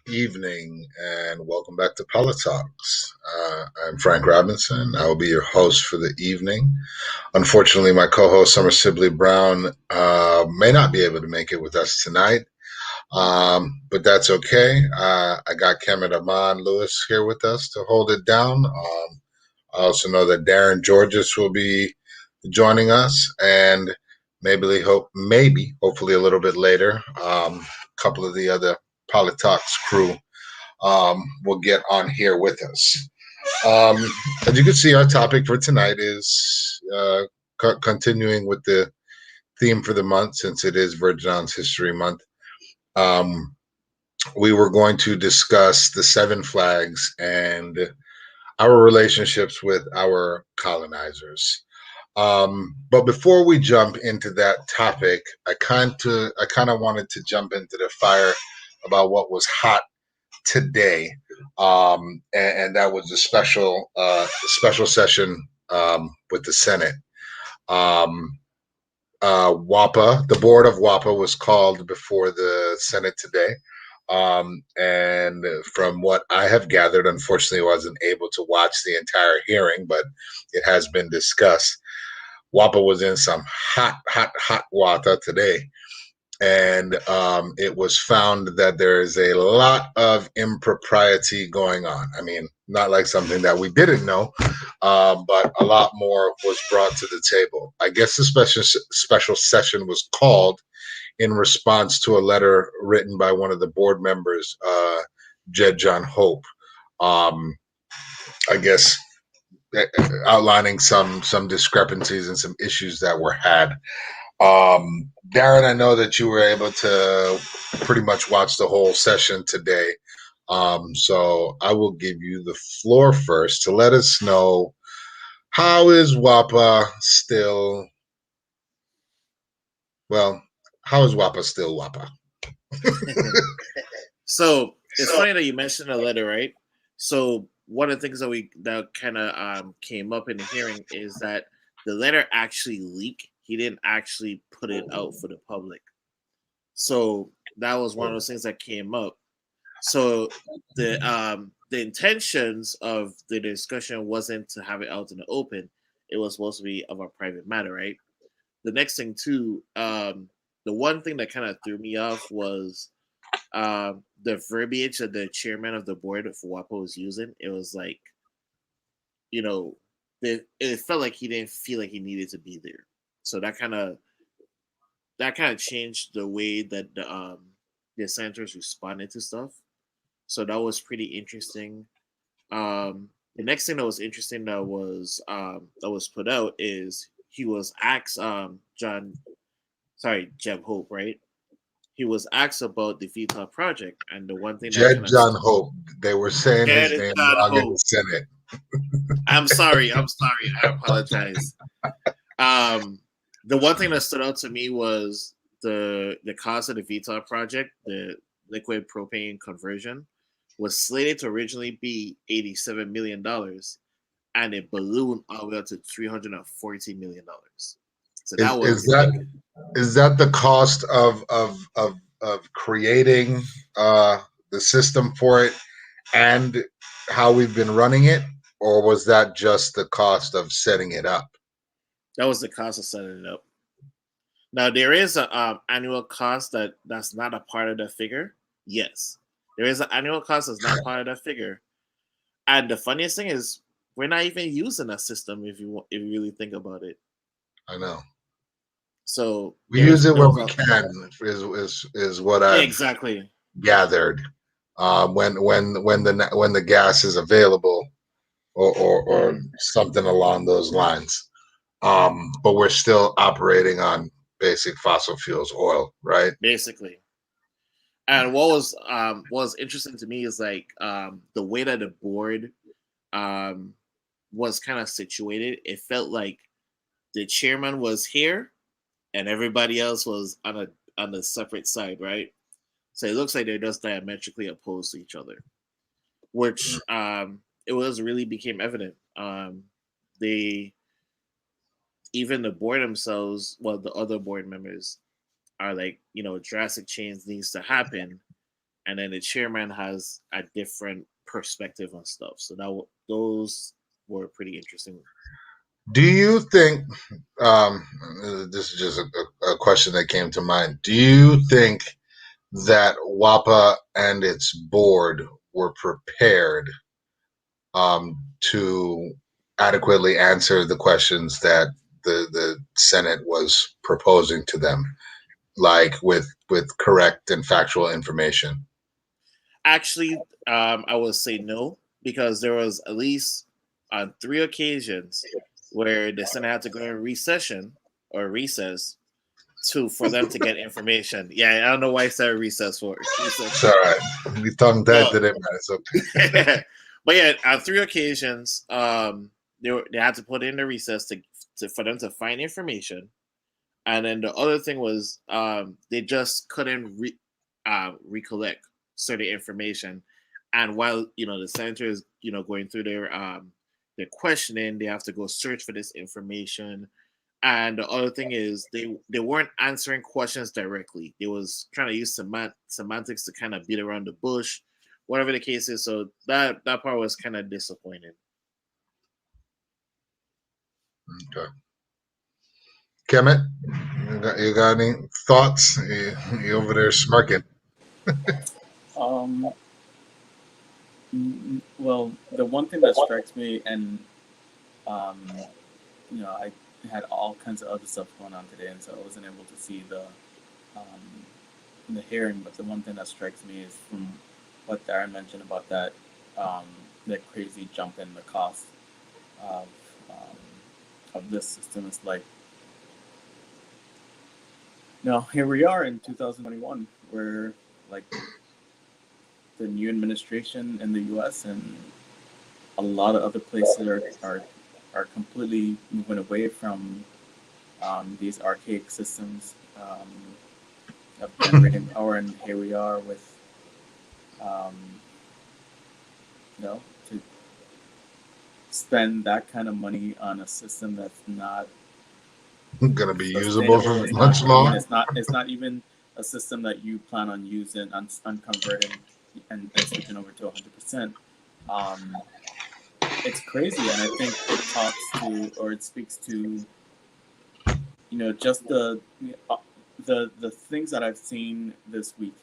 evening, and welcome back to PoliTalks. I'm Frank Robinson. I will be your host for the evening. Unfortunately, my co-host Summer Sibley Brown may not be able to make it with us tonight, but that's okay. I got Cameron Amon Lewis here with us to hold it down. I also know that Darren Georges will be joining us, and hopefully, a little bit later, a couple of the other PoliTalks crew will get on here with us. Um, as you can see, our topic for tonight is continuing with the theme for the month, since it is Virgin Islands History Month. Um, we were going to discuss the seven flags and our relationships with our colonizers. But before we jump into that topic, I kind of wanted to jump into the fire about what was hot today, and that was a special session with the Senate. Um, WAPA, the board of WAPA, was called before the Senate today. And from what I have gathered, unfortunately, I wasn't able to watch the entire hearing, but it has been discussed. WAPA was in some hot water today, and it was found that there is a lot of impropriety going on. I mean, not like something that we didn't know, but a lot more was brought to the table. I guess the special session was called in response to a letter written by one of the board members, Jed John Hope. Um, I guess outlining some discrepancies and some issues that were had. Darren, I know that you were able to pretty much watch the whole session today. So I will give you the floor first to let us know, how is WAPA still, well, how is WAPA still WAPA? So it's funny that you mentioned a letter, right? So one of the things that kind of came up in the hearing is that the letter actually leaked. He didn't actually put it out for the public. So that was one of those things that came up. So the intentions of the discussion wasn't to have it out in the open. It was supposed to be of a private matter, right? The next thing too, the one thing that kind of threw me off was the verbiage that the chairman of the board of WAPO was using. It was like, you know, it felt like he didn't feel like he needed to be there. So that kind of changed the way that the senators responded to stuff. So that was pretty interesting. The next thing that was interesting that was put out is he was asked Jeb Hope, right? He was asked about the VTOL project, and the one thing that Jed kind of John Hope. They were saying Jed his name John wrong in the Hope. Senate. I'm sorry. I apologize. Um, the one thing that stood out to me was the cost of the VTOL project, the liquid propane conversion, was slated to originally be $87 million, and it ballooned all the way up to $340 million. So that Is was that the cost of creating the system for it and how we've been running it, or was that just the cost of setting it up? that was the cost of setting it up. Now there is a annual cost that's not a part of the figure. Yes, there is an annual cost that's not part of that figure. And the funniest thing is, we're not even using that system if you really think about it. I know So we use it there when was we a can. Is what yeah, I've exactly. gathered. When the gas is available, or something along those lines. But we're still operating on basic fossil fuels, oil, right? Basically. And what was interesting to me is like the way that the board um, was kind of situated. It felt like the chairman was here and everybody else was on a separate side, right? So it looks like they're just diametrically opposed to each other, which it was really became evident. They even the board themselves, well, the other board members are like, drastic change needs to happen and then the chairman has a different perspective on stuff. So those were pretty interesting. Do you think um, this is just a question that came to mind? Do you think that WAPA and its board were prepared to adequately answer the questions that the Senate was proposing to them, like with correct and factual information? Actually, I would say no, because there was at least on 3 occasions where the Senate had to go in recession or recess to for them to get information. Yeah, I don't know why I said recess for It's recess. all right. We tongue dead No, today, man. It's okay. but yeah, on 3 occasions, they had to put in the recess to for them to find information, and then the other thing was they just couldn't recollect certain information, and while the senators going through their questioning, they have to go search for this information. And the other thing is they weren't answering questions directly. They was trying to use semantics to kind of beat around the bush, whatever the case is. So that part was kind of disappointing. Okay. Kemet, you got any thoughts? You over there smirking. Um, well, the one thing that strikes me, and um, I had all kinds of other stuff going on today, and so I wasn't able to see the hearing. But the one thing that strikes me is from what Darren mentioned about um, that crazy jump in the cost of this system. It's like, here we are in 2021, where like the new administration in the U.S. and a lot of other places are completely moving away from these archaic systems of generating power, and here we are with um, to spend that kind of money on a system that's not Gonna be usable sustainable. for It's not. much I mean, longer. it's not even a system that you plan on using on converting and switching over to 100%. It's crazy, and I think it talks to, or it speaks to, just the things that I've seen this week.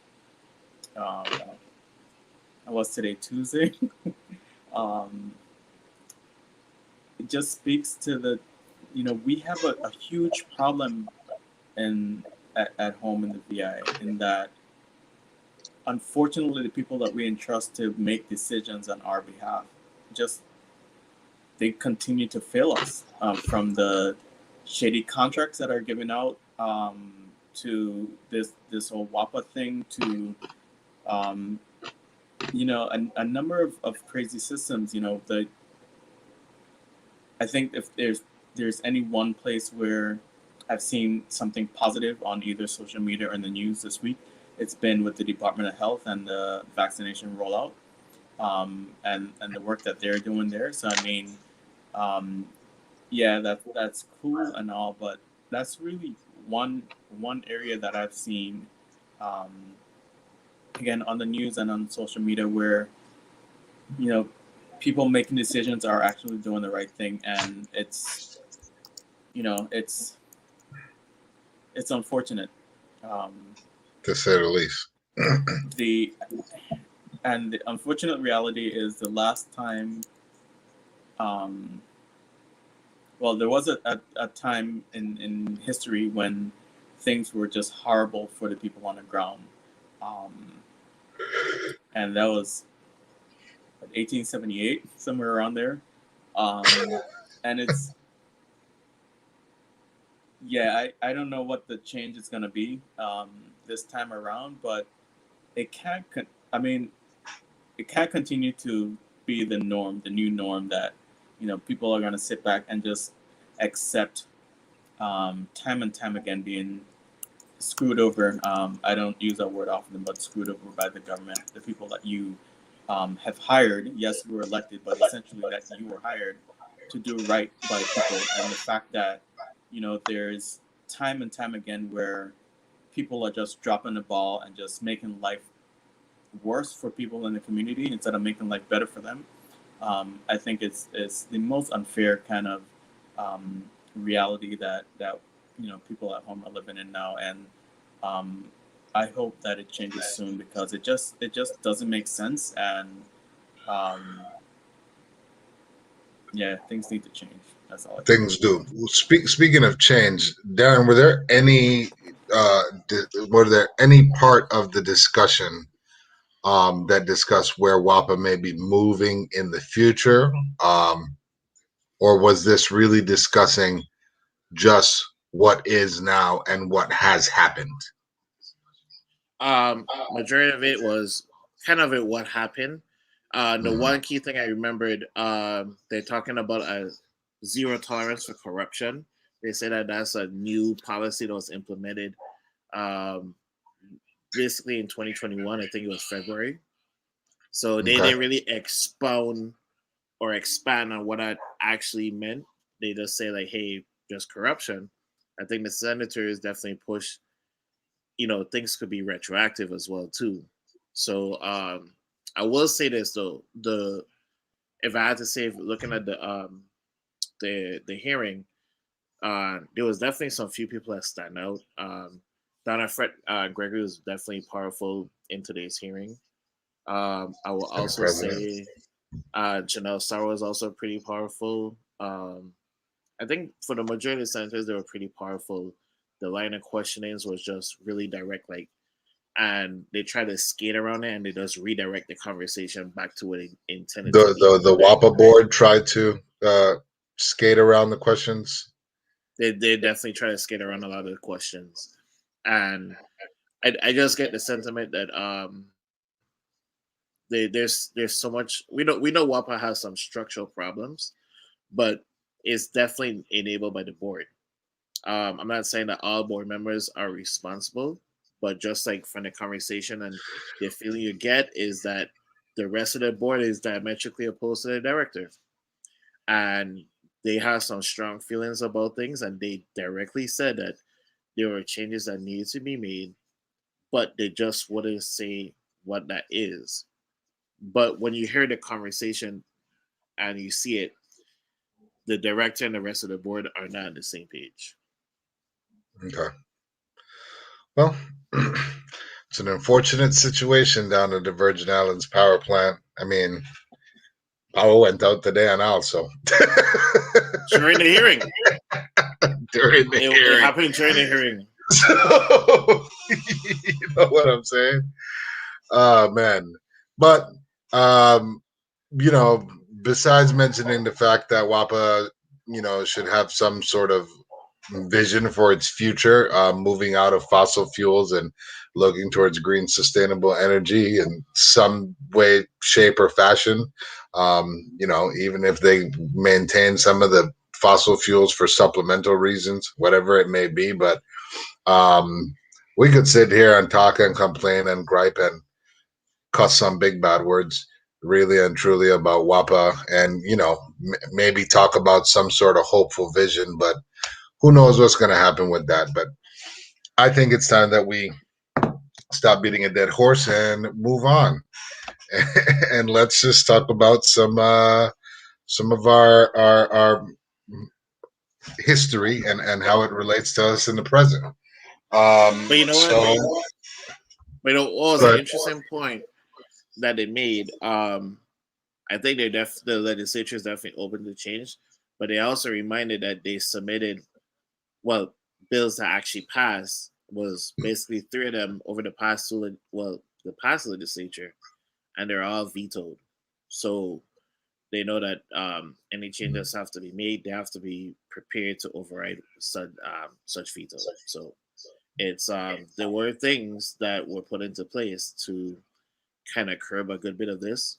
I was today Tuesday. um, it just speaks to we have a huge problem at home in the VI, in that unfortunately the people that we entrust to make decisions on our behalf just they continue to fail us, from the shady contracts that are given out, to this whole WAPA thing, to a number of crazy systems. I think if there's any one place where I've seen something positive on either social media or in the news this week, it's been with the Department of Health and the vaccination rollout, and the work that they're doing there. So I mean, yeah, that's cool and all, but that's really one area that I've seen, um, again, on the news and on social media, where people making decisions are actually doing the right thing, and it's unfortunate. Um, To say the least. the unfortunate reality is the last time. Well, there was a time in history when things were just horrible for the people on the ground, and that was 1878, somewhere around there. And it's I don't know what the change is going to be this time around, but it can't. I mean, it can't continue to be the norm, the new norm, that people are going to sit back and just accept, time and time again, being screwed over. I don't use that word often, but screwed over by the government, the people that you have hired. Yes, you were elected, but essentially that you were hired to do right by people. And the fact that there's time and time again where people are just dropping the ball and just making life worse for people in the community instead of making life better for them. I think it's the most unfair kind of reality that people at home are living in now, and I hope that it changes soon because it just doesn't make sense, and yeah, things need to change. That's all. Things do. Speaking of change, Darren, were there any part of the discussion that discussed where WAPA may be moving in the future, or was this really discussing just what is now and what has happened? Majority of it was kind of what happened. The one key thing I remembered, they're talking about a zero tolerance for corruption. They said that that's a new policy that was implemented basically in 2021. I think it was February. So they didn't really expound or expand on what that actually meant. They just say like, hey, just corruption. I think the senators definitely push, things could be retroactive as well too. So I will say this though, if I had to say, looking at the hearing, there was definitely some few people that stand out. Donna Fred Gregory was definitely powerful in today's hearing. I will also say Janelle Starr was also pretty powerful. I think for the majority of the senators, they were pretty powerful. The line of questionings was just really direct, and they try to skate around it, and they just redirect the conversation back to what it intended to be. The WAPA board tried to skate around the questions. They definitely try to skate around a lot of the questions, and I just get the sentiment that there's so much we know WAPA has some structural problems, but it's definitely enabled by the board. I'm not saying that all board members are responsible, but just like from the conversation and the feeling you get is that the rest of the board is diametrically opposed to the director, and they have some strong feelings about things, and they directly said that there were changes that needed to be made, but they just wouldn't say what that is. But when you hear the conversation and you see it, the director and the rest of the board are not on the same page. Okay. Well, it's an unfortunate situation down at the Virgin Islands power plant. I mean, power went out today and also. During the hearing. It happened during the hearing. So, you know what I'm saying? Oh, man. But, besides mentioning the fact that WAPA, should have some sort of vision for its future, moving out of fossil fuels and looking towards green, sustainable energy in some way, shape, or fashion. Even if they maintain some of the fossil fuels for supplemental reasons, whatever it may be. But we could sit here and talk and complain and gripe and cuss some big bad words really and truly about WAPA and, maybe talk about some sort of hopeful vision, but who knows what's going to happen with that. But I think it's time that we stop beating a dead horse and move on. And let's just talk about some of our history and how it relates to us in the present. But you know what? But what was an interesting point that they made? I think the legislature is definitely open to change, but they also reminded that they submitted bills that actually passed was basically 3 of them over the past legislature, and they're all vetoed. So they know that any changes have to be made. They have to be prepared to override such veto. So it's there were things that were put into place to kind of curb a good bit of this.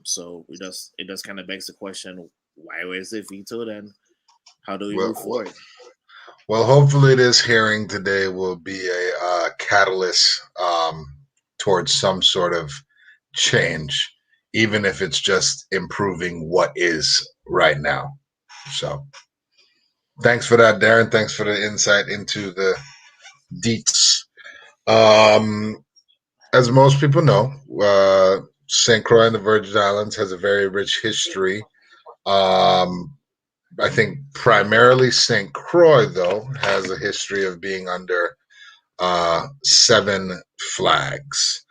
So it just kind of begs the question: why was it vetoed, and how do we move forward? Well, hopefully this hearing today will be a catalyst towards some sort of change, even if it's just improving what is right now. So thanks for that, Darren. Thanks for the insight into the deets. as most people know, St. Croix and the Virgin Islands has a very rich history. I think primarily St. Croix, though, has a history of being under seven flags.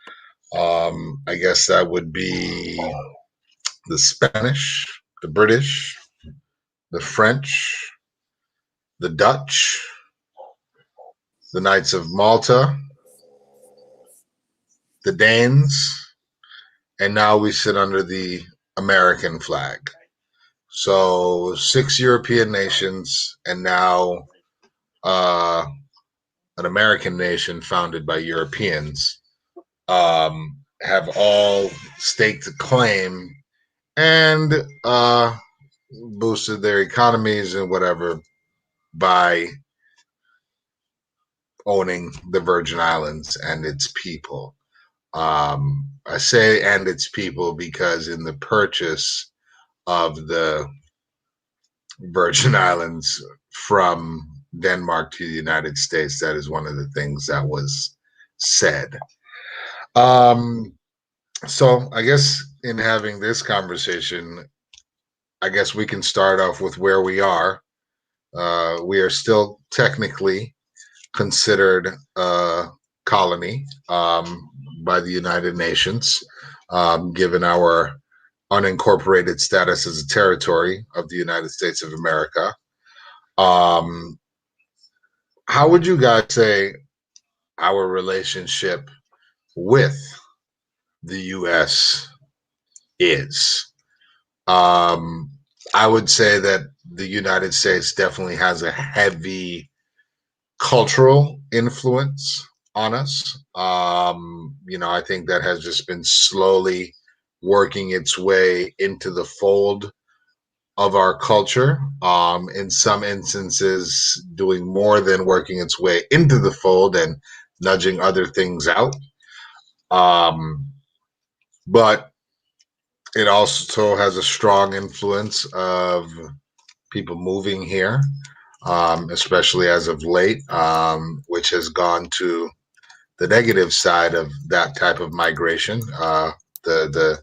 I guess that would be the Spanish, the British, the French, the Dutch, the Knights of Malta, the Danes, and now we sit under the American flag. So six European nations, and now uh, an American nation founded by Europeans have all staked a claim and boosted their economies and whatever by owning the Virgin Islands and its people. I say and its people because in the purchase of the Virgin Islands from Denmark to the United States, that is one of the things that was said. So I guess in having this conversation, I guess we can start off with where we are. We are still technically considered a colony by the United Nations, given our unincorporated status as a territory of the United States of America. How would you guys say our relationship with the U.S. is? I would say that the United States definitely has a heavy cultural influence on us. I think that has just been slowly working its way into the fold of our culture. In some instances, doing more than working its way into the fold and nudging other things out. But it also has a strong influence of people moving here, especially as of late, which has gone to the negative side of that type of migration, the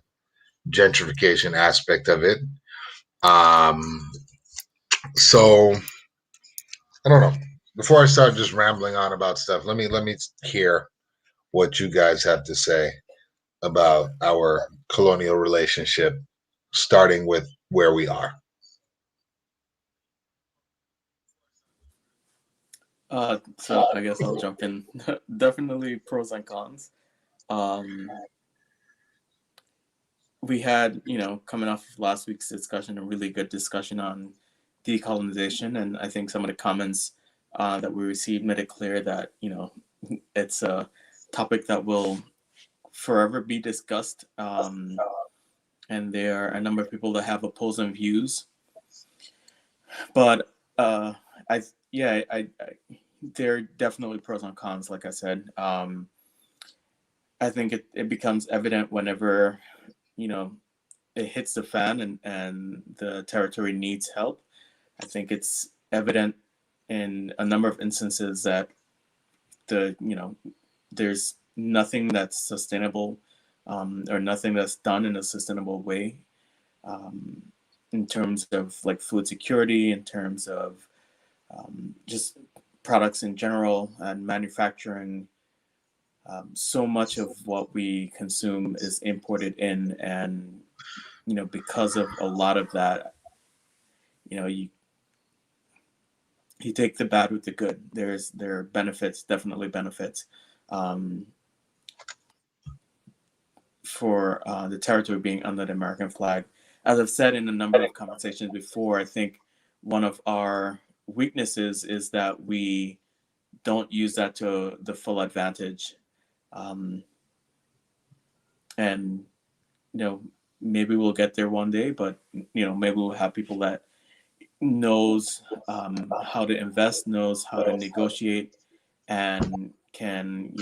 gentrification aspect of it. So I don't know. Before I start just rambling on about stuff, let me hear what you guys have to say about our colonial relationship, starting with where we are. So I guess I'll jump in. Definitely pros and cons. Um, we had, coming off of last week's discussion, a really good discussion on decolonization, and I think some of the comments that we received made it clear that it's a topic that will forever be discussed, and there are a number of people that have opposing views. But there are definitely pros and cons. Like I said, I think it becomes evident whenever it hits the fan and the territory needs help. I think it's evident in a number of instances that there's nothing that's sustainable, or nothing that's done in a sustainable way, in terms of like food security, in terms of just products in general and manufacturing. So much of what we consume is imported in, and because of a lot of that, you take the bad with the good. There are benefits, definitely benefits, for the territory being under the American flag. As I've said in a number of conversations before, I think one of our weaknesses is that we don't use that to the full advantage. And maybe we'll get there one day, but maybe we'll have people that knows how to invest, knows how to negotiate, and can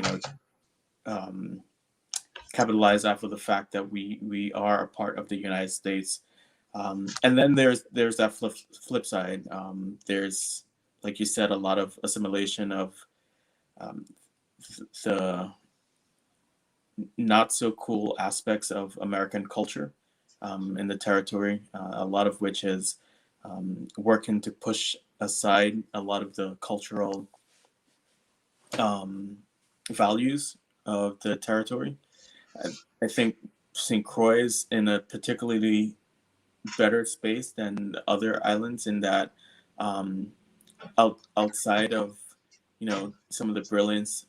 capitalize off of the fact that we are a part of the United States. And then there's that flip side. There's, like you said, a lot of assimilation of the not so cool aspects of American culture in the territory, a lot of which is working to push aside a lot of the cultural values of the territory. I think St. Croix is in a particularly better space than other islands in that outside of some of the brilliance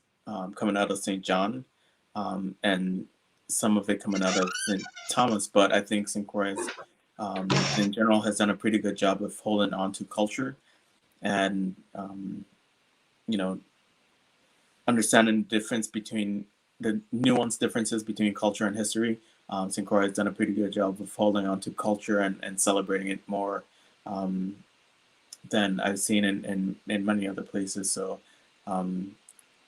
coming out of St. John and some of it coming out of St. Thomas, but I think St. Croix in general has done a pretty good job of holding on to culture and understanding the difference between the nuanced differences between culture and history. St. Croix has done a pretty good job of holding on to culture and celebrating it more than I've seen in many other places. So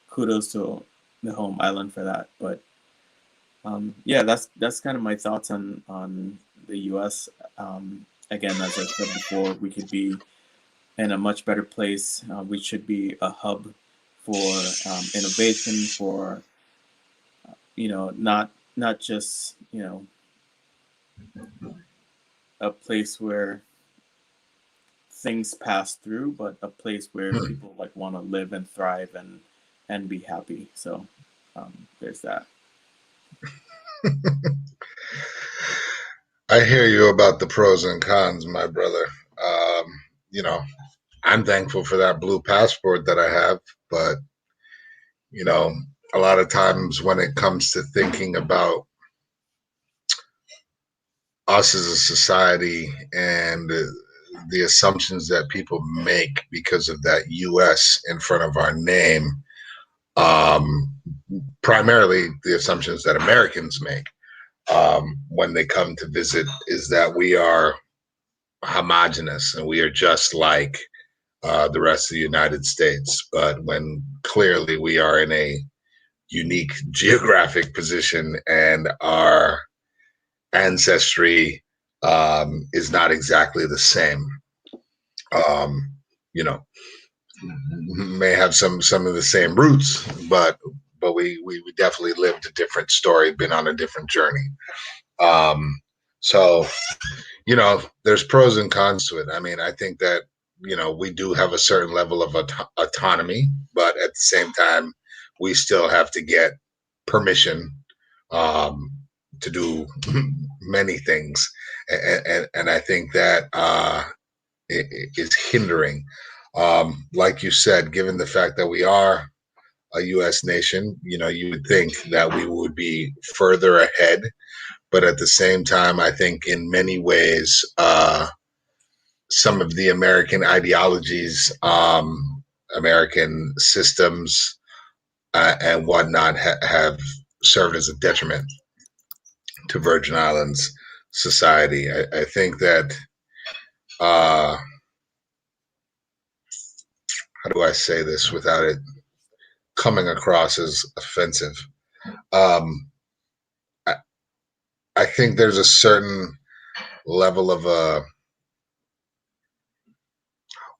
kudos to the home island for that. But yeah, that's kind of my thoughts on the U.S. Again, as I said before, we could be in a much better place. We should be a hub for innovation, for not just a place where things pass through, but a place where people like want to live and thrive and be happy. So there's that. I hear you about the pros and cons, my brother. I'm thankful for that blue passport that I have, but a lot of times when it comes to thinking about us as a society and the assumptions that people make because of that U.S. in front of our name, primarily the assumptions that Americans make when they come to visit is that we are homogenous and we are just like the rest of the United States. But when clearly we are in a unique geographic position and our ancestry is not exactly the same. May have some of the same roots, but we definitely lived a different story, been on a different journey. So there's pros and cons to it. I mean, I think that we do have a certain level of autonomy, but at the same time, we still have to get permission to do many things, and I think that it is hindering. Like you said, given the fact that we are a U.S. nation, you would think that we would be further ahead, but at the same time, I think in many ways, some of the American ideologies, American systems, and whatnot have served as a detriment to Virgin Islands society. I think that how do I say this without it coming across as offensive? I think there's a certain level of a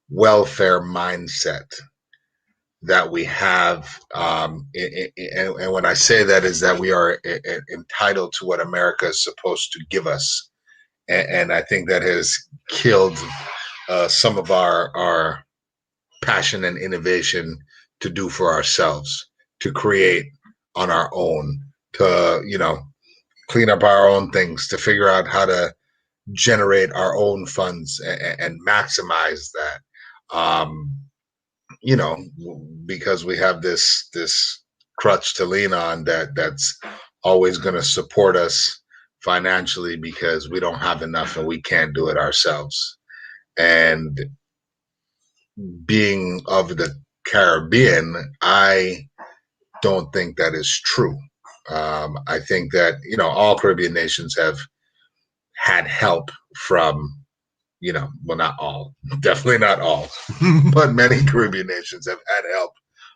welfare mindset that we have, and when I say that is that we are entitled to what America is supposed to give us, and I think that has killed some of our passion and innovation to do for ourselves, to create on our own, to clean up our own things, to figure out how to generate our own funds and maximize that. Because we have this crutch to lean on that's always going to support us financially because we don't have enough and we can't do it ourselves. And being of the Caribbean, I don't think that is true. I think that, all Caribbean nations have had help from, well, not all, definitely not all, but many Caribbean nations have had help,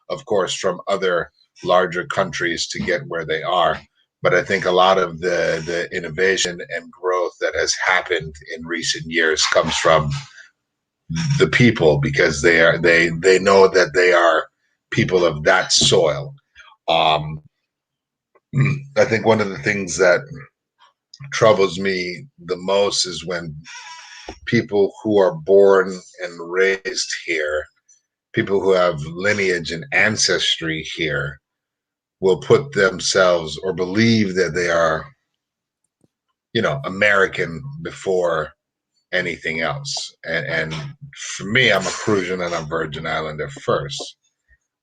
of course, from other larger countries to get where they are. But I think a lot of the innovation and growth that has happened in recent years comes from the people, because they know that they are people of that soil. I think one of the things that troubles me the most is when people who are born and raised here, people who have lineage and ancestry here, will put themselves or believe that they are, American before anything else. And for me, I'm a Crucian and I'm Virgin Islander first.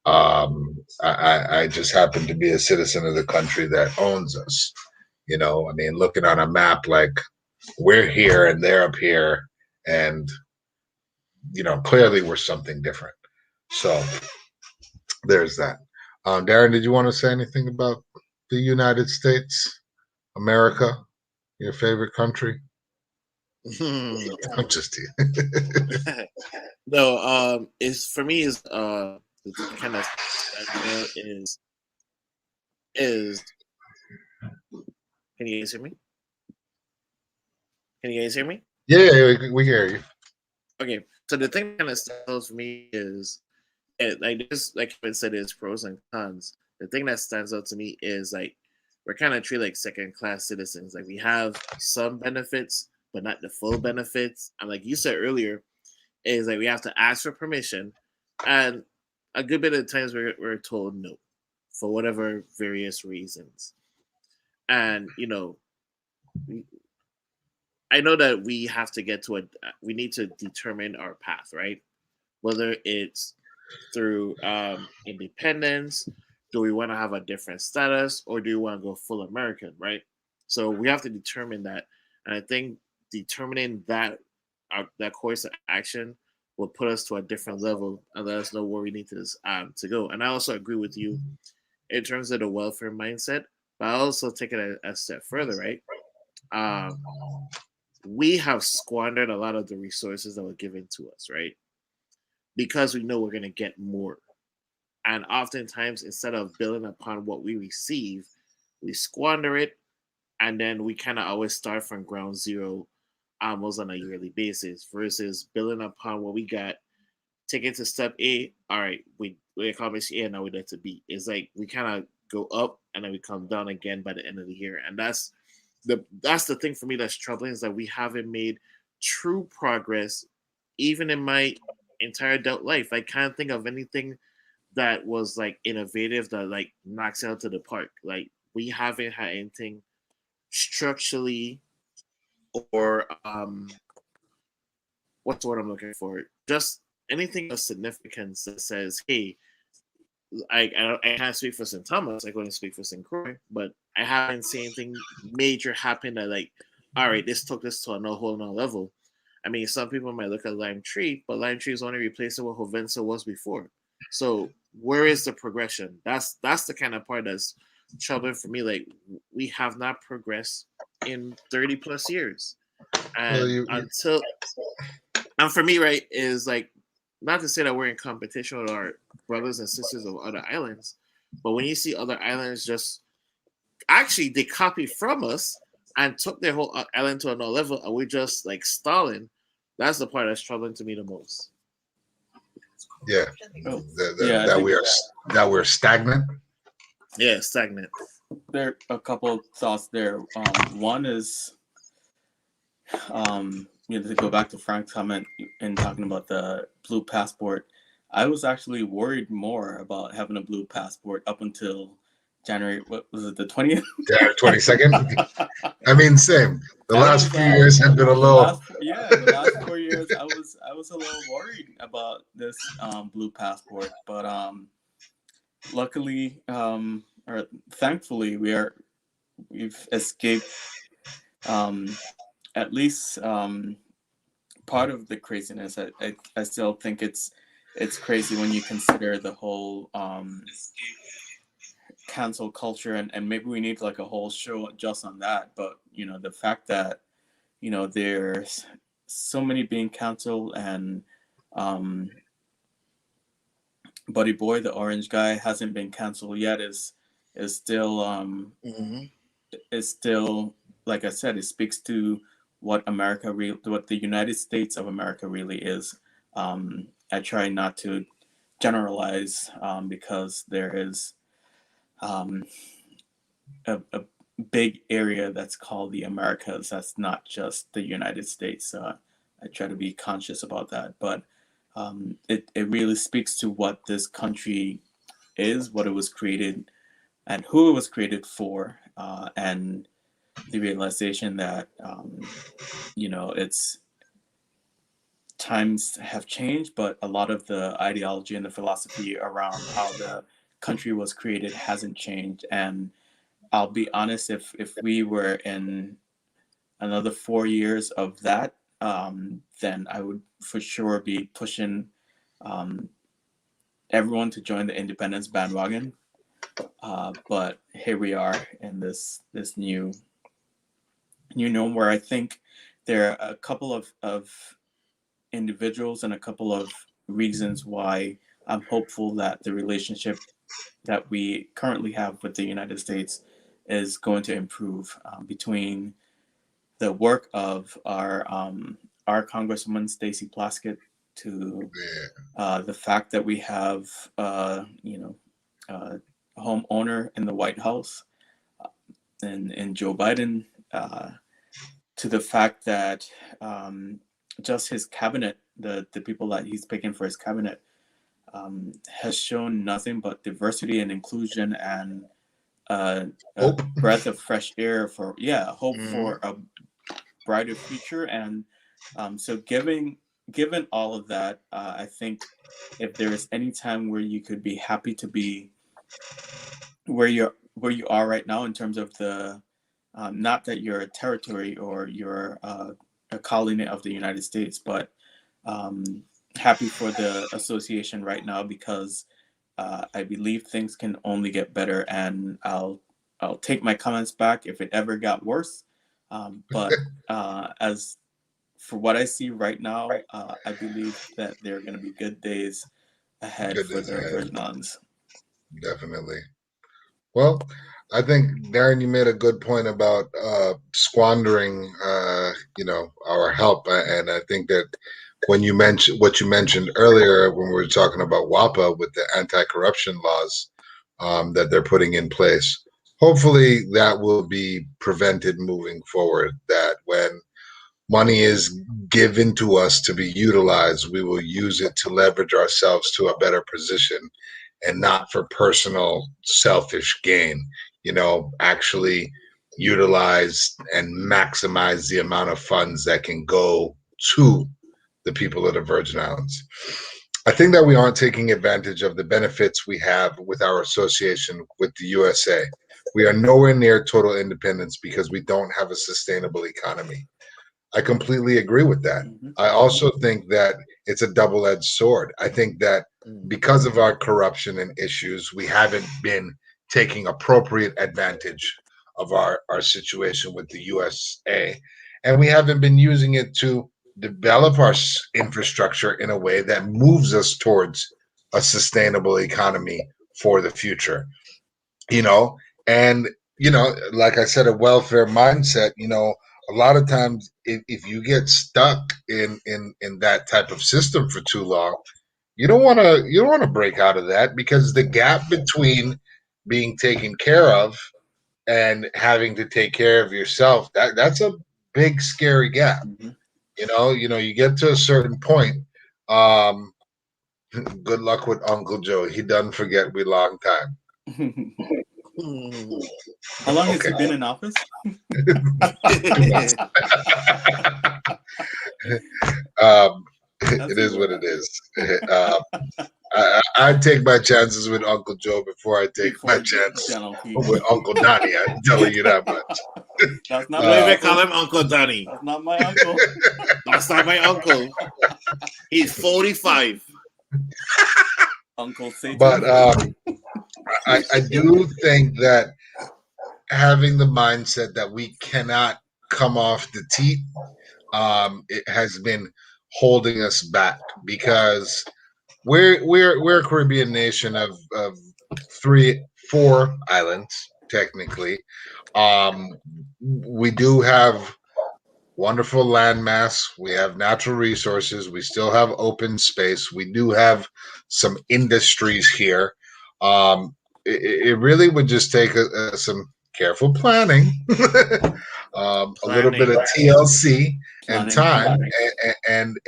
I just happen to be a citizen of the country that owns us. I mean, looking on a map, like we're here and they're up here, and clearly we're something different. So there's that. Darren, did you want to say anything about the United States, America, your favorite country? I'm just here. No, is for me is kind of is can you guys hear me? Can you guys hear me? Yeah, we hear you. Okay, so the thing that kind of stands for me is, like this, like Kevin said, is pros and cons. The thing that stands out to me is like we're kind of treated like second class citizens. Like we have some benefits, but not the full benefits. And like you said earlier, is like we have to ask for permission, and a good bit of times we're told no for whatever various reasons. And I know that we have to get to we need to determine our path, right? Whether it's through independence, do we want to have a different status, or do we want to go full American, right? So we have to determine that, and I think determining that course of action will put us to a different level and let us know where we need to go. And I also agree with you in terms of the welfare mindset, but I also take it a step further, right? Um, we have squandered a lot of the resources that were given to us, right? Because we know we're going to get more. And oftentimes, instead of building upon what we receive, we squander it. And then we kind of always start from ground zero almost on a yearly basis versus building upon what we got, take it to step A. All right, we accomplished A, and now we get to B. It's like we kind of go up and then we come down again by the end of the year. And that's the thing for me that's troubling, is that we haven't made true progress even in my entire adult life. I can't think of anything that was like innovative that like knocks out to the park. Like we haven't had anything structurally or what's what I'm looking for? Just anything of significance that says, hey, I can't speak for St. Thomas. I can only speak for St. Croix, but I haven't seen anything major happen that like, all right, this took this to a whole nother level. I mean, some people might look at Lime Tree, but Lime Tree is only replacing what Hovensa was before. So where is the progression? That's the kind of part that's troubling for me. Like we have not progressed in 30 plus years, Well, and and for me, right, is like not to say that we're in competition with our brothers and sisters of other islands, but when you see other islands just actually they copy from us and took their whole island to another level, and we're just like stalling. That's the part that's troubling to me the most. yeah, Oh, that we're stagnant. Yeah, stagnant. There are a couple of thoughts there. One is, to go back to Frank's comment in talking about the blue passport. I was actually worried more about having a blue passport up until January. What was it, the 20th? January 22nd. I mean, same. The last few years have been a little. The last 4 years, I was a little worried about this blue passport, but luckily, or thankfully, we've escaped at least part of the craziness. I still think it's crazy when you consider the whole cancel culture, and maybe we need like a whole show just on that. But the fact that there's so many being canceled, and Buddy Boy, the orange guy, hasn't been canceled yet, is still is still, like I said, it speaks to what what the United States of America really is. I try not to generalize because there is a big area that's called the Americas. That's not just the United States. I try to be conscious about that, but it really speaks to what this country is, what it was created, and who it was created for, and the realization that it's times have changed, but a lot of the ideology and the philosophy around how the country was created hasn't changed. And I'll be honest, if we were in another 4 years of that, then I would for sure be pushing everyone to join the independence bandwagon. But here we are in this new norm, where I think there are a couple of individuals and a couple of reasons why I'm hopeful that the relationship that we currently have with the United States is going to improve, between the work of our Congresswoman Stacey Plaskett, to the fact that we have a homeowner in the White House, and Joe Biden, to the fact that just his cabinet, the people that he's picking for his cabinet, has shown nothing but diversity and inclusion, and a breath of fresh air for hope for a brighter future. And so given all of that, I think if there is any time where you could be happy to be where you are right now, in terms of the not that you're a territory or you're a colony of the United States, but happy for the association right now, because I believe things can only get better, and I'll take my comments back if it ever got worse. But as for what I see right now, I believe that there are going to be good days ahead for the Virgin Islands. Definitely. Well, I think, Darren, you made a good point about squandering, our help, and I think that when you mentioned what you mentioned earlier when we were talking about WAPA with the anti-corruption laws that they're putting in place, hopefully that will be prevented moving forward. That when money is given to us to be utilized, we will use it to leverage ourselves to a better position, and not for personal selfish gain. Actually utilize and maximize the amount of funds that can go to the people of the Virgin Islands. I think that we aren't taking advantage of the benefits we have with our association with the USA. We are nowhere near total independence because we don't have a sustainable economy. I completely agree with that. I also think that it's a double-edged sword. I think that because of our corruption and issues, we haven't been taking appropriate advantage of our situation with the USA, and we haven't been using it to develop our infrastructure in a way that moves us towards a sustainable economy for the future. And like I said, a welfare mindset. A lot of times, if you get stuck in that type of system for too long, you don't want to break out of that, because the gap between being taken care of and having to take care of yourself, that's a big scary gap. You get to a certain point. Good luck with Uncle Joe. He doesn't forget we long time. How long has he been in office? It is what it is. I take my chances with Uncle Joe before I take my chance with Uncle Donnie. I'm telling you that much. That's not don't even call him Uncle Donnie. That's not my uncle. That's not my uncle. He's 45. Uncle Satan. But I do think that having the mindset that we cannot come off the teat, it has been holding us back, because we're a Caribbean nation of 4 islands technically. We do have wonderful landmass. We have natural resources. We still have open space. We do have some industries here. It really would just take some careful planning, a little bit of TLC and time, and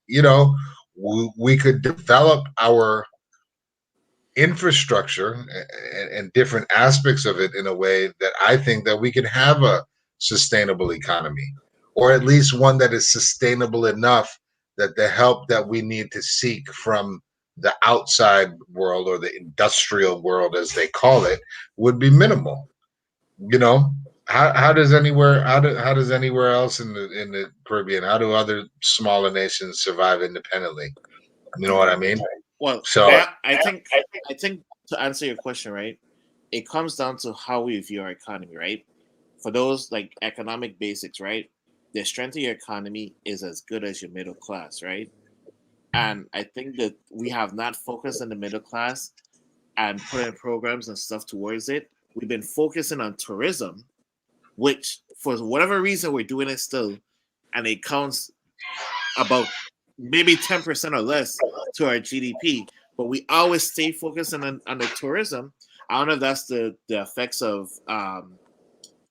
you know, we could develop our infrastructure and different aspects of it in a way that I think that we can have a sustainable economy, or at least one that is sustainable enough that the help that we need to seek from the outside world, or the industrial world as they call it, would be minimal. You know, how does anywhere else in the Caribbean, how do other smaller nations survive independently? You know what I mean? Well, So I think to answer your question, right, it comes down to how we view our economy, right? For those like economic basics, right? The strength of your economy is as good as your middle class, right? And I think that we have not focused on the middle class and putting programs and stuff towards it. We've been focusing on tourism, which for whatever reason we're doing it still, and it counts about maybe 10% or less to our GDP. But we always stay focused on the tourism. I don't know if that's the effects of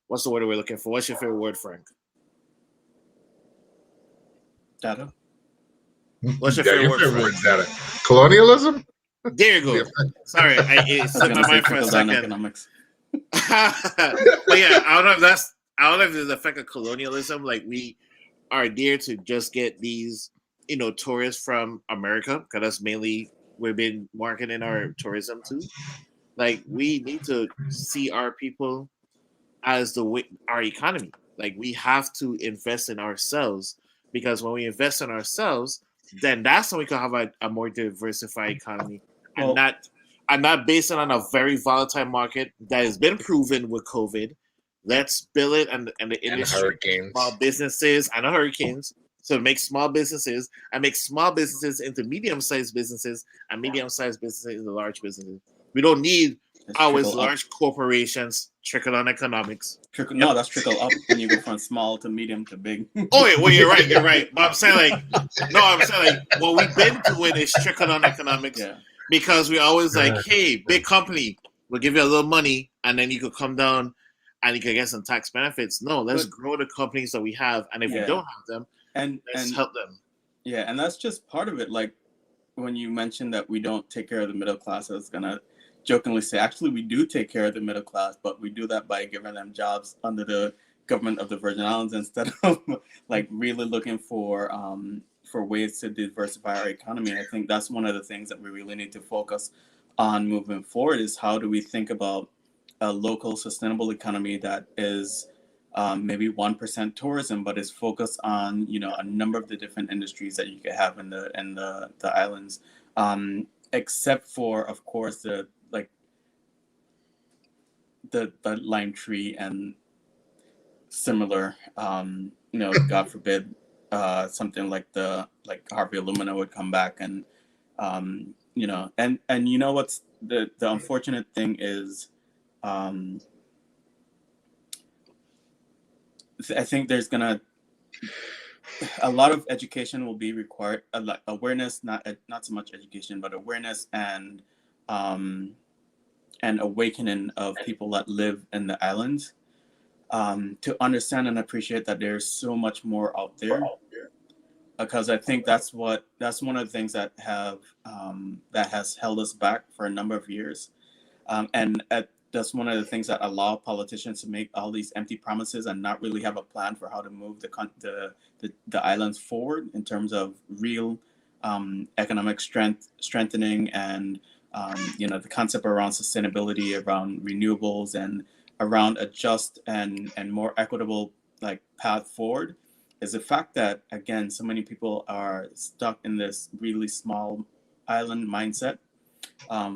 what's the word we're looking for? What's your favorite word, Frank? Data. What's your favorite word? Data. Colonialism? There you go. Sorry, it slipped my mind for a second. Economics. But yeah, I don't know if there's the effect of colonialism. Like we are there to just get these, tourists from America, because that's mainly we've been marketing our tourism to. Like we need to see our people as our economy. Like we have to invest in ourselves, because when we invest in ourselves, then that's when we can have a more diversified economy, and not based on a very volatile market that has been proven with COVID. Let's build it and the industry, hurricanes, small businesses, and hurricanes. So make small businesses into medium-sized businesses, and medium-sized businesses into large businesses. We don't need always large corporations. Trickle-down economics. No, that's trickle up when you go from small to medium to big. Oh, yeah, well, you're right. But I'm saying what we've been doing is trickle-down economics, because we always hey, big company, we'll give you a little money, and then you could come down and you can get some tax benefits. No, let's grow the companies that we have, and if we don't have them, let's help them. Yeah, and that's just part of it. Like when you mentioned that we don't take care of the middle class, I was gonna jokingly say, actually, we do take care of the middle class, but we do that by giving them jobs under the government of the Virgin Islands, instead of like really looking for ways to diversify our economy. And I think that's one of the things that we really need to focus on moving forward, is how do we think about a local sustainable economy that is maybe 1% tourism, but is focused on a number of the different industries that you could have in the islands, except for, of course, the lime tree and similar, God forbid, something like Harvey Alumina would come back, and and what's the unfortunate thing is, I think there's gonna a lot of education will be required, awareness, not so much education, but awareness and awakening of people that live in the islands, to understand and appreciate that there's so much more out there. Because I think that's one of the things that has held us back for a number of years, that's one of the things that allow politicians to make all these empty promises and not really have a plan for how to move the islands forward in terms of real economic strengthening, and the concept around sustainability, around renewables, and around a just and more equitable path forward, is the fact that, again, so many people are stuck in this really small island mindset,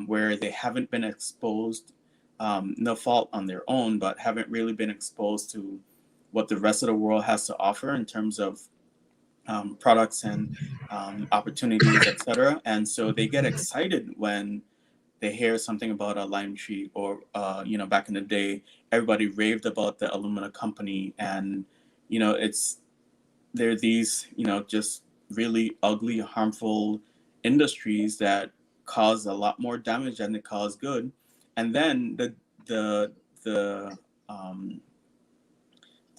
where they haven't been exposed, no fault on their own, but haven't really been exposed to what the rest of the world has to offer in terms of products and opportunities, etc. And so they get excited when they hear something about a lime tree, or back in the day, everybody raved about the alumina company, and there are these just really ugly, harmful industries that cause a lot more damage than they cause good. And then the Um,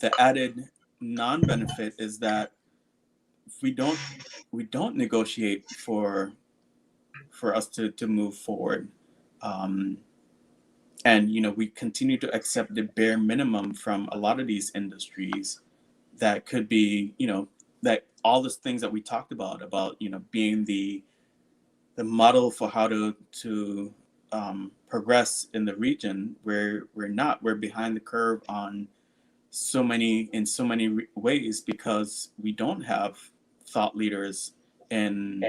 the added non-benefit is that if we don't negotiate for us to move forward, um, and we continue to accept the bare minimum from a lot of these industries that could be that all the things that we talked about being the model for how to progress in the region, where we're behind the curve on in so many ways, because we don't have thought leaders in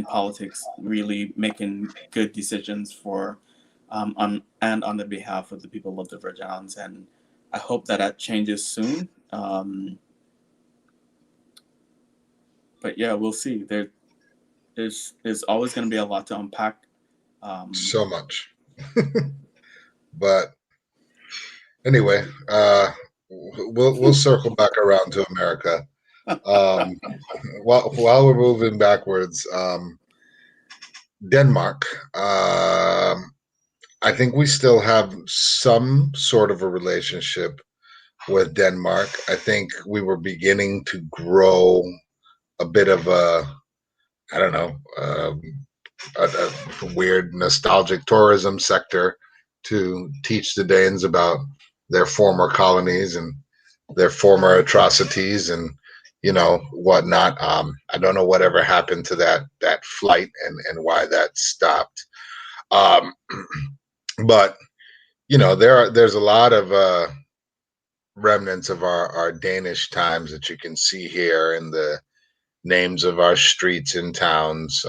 politics really making good decisions for on the behalf of the people of the Virgin Islands. And I hope that changes soon. But yeah, we'll see. There's always going to be a lot to unpack. So much. But anyway, we'll circle back around to America. While we're moving backwards, Denmark. I think we still have some sort of a relationship with Denmark. I think we were beginning to grow a bit of I don't know, a weird nostalgic tourism sector to teach the Danes about their former colonies and their former atrocities and whatnot. I don't know whatever happened to that flight and why that stopped. Um, but there's a lot of remnants of our Danish times that you can see here in the names of our streets and towns,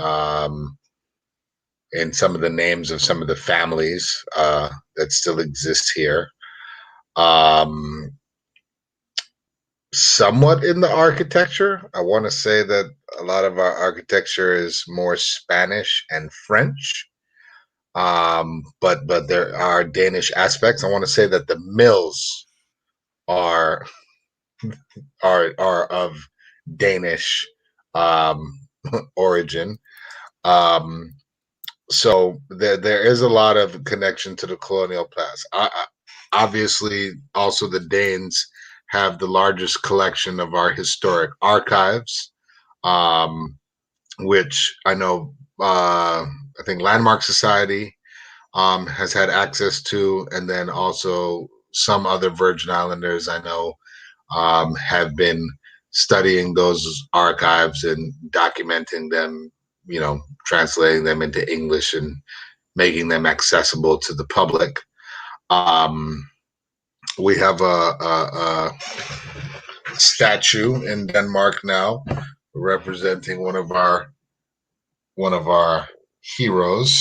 and some of the names of some of the families that still exist here. Somewhat in the architecture, I want to say that a lot of our architecture is more Spanish and French. But there are Danish aspects. I want to say that the mills are of Danish origin. So there is a lot of connection to the colonial past. Obviously, also the Danes have the largest collection of our historic archives, which I know. I think Landmark Society has had access to, and then also some other Virgin Islanders I know have been studying those archives and documenting them, translating them into English and making them accessible to the public. We have a statue in Denmark now representing one of our heroes.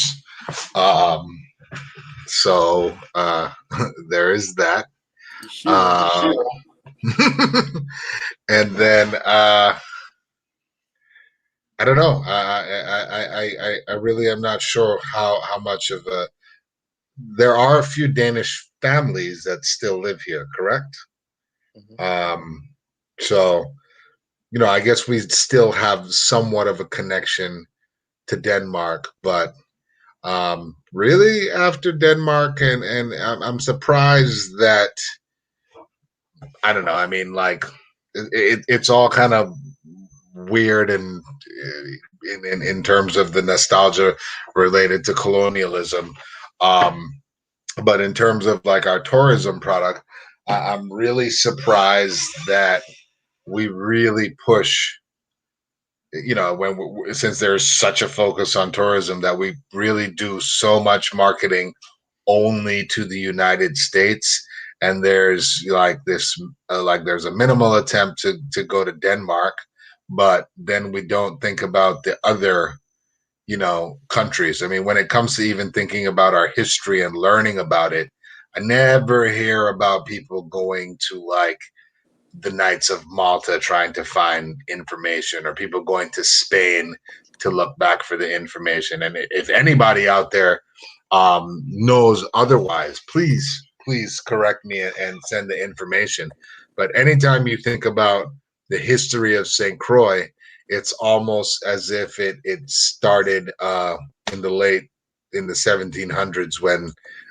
So there is that. And then I don't know. I really am not sure how much of a. There are a few Danish families that still live here, correct? Mhm. So I guess we still have somewhat of a connection to Denmark, but really after Denmark, and I'm surprised that I don't know. I mean, like it's all kind of weird and in terms of the nostalgia related to colonialism. But in terms of like our tourism product, I'm really surprised that we really push. Since there's such a focus on tourism, that we really do so much marketing only to the United States, and there's like this like there's a minimal attempt to go to Denmark, but then we don't think about the other countries. I mean, when it comes to even thinking about our history and learning about it, I never hear about people going to like the Knights of Malta trying to find information, or people going to Spain to look back for the information. And if anybody out there knows otherwise, please correct me and send the information. But anytime you think about the history of St. Croix, it's almost as if it started in the 1700s when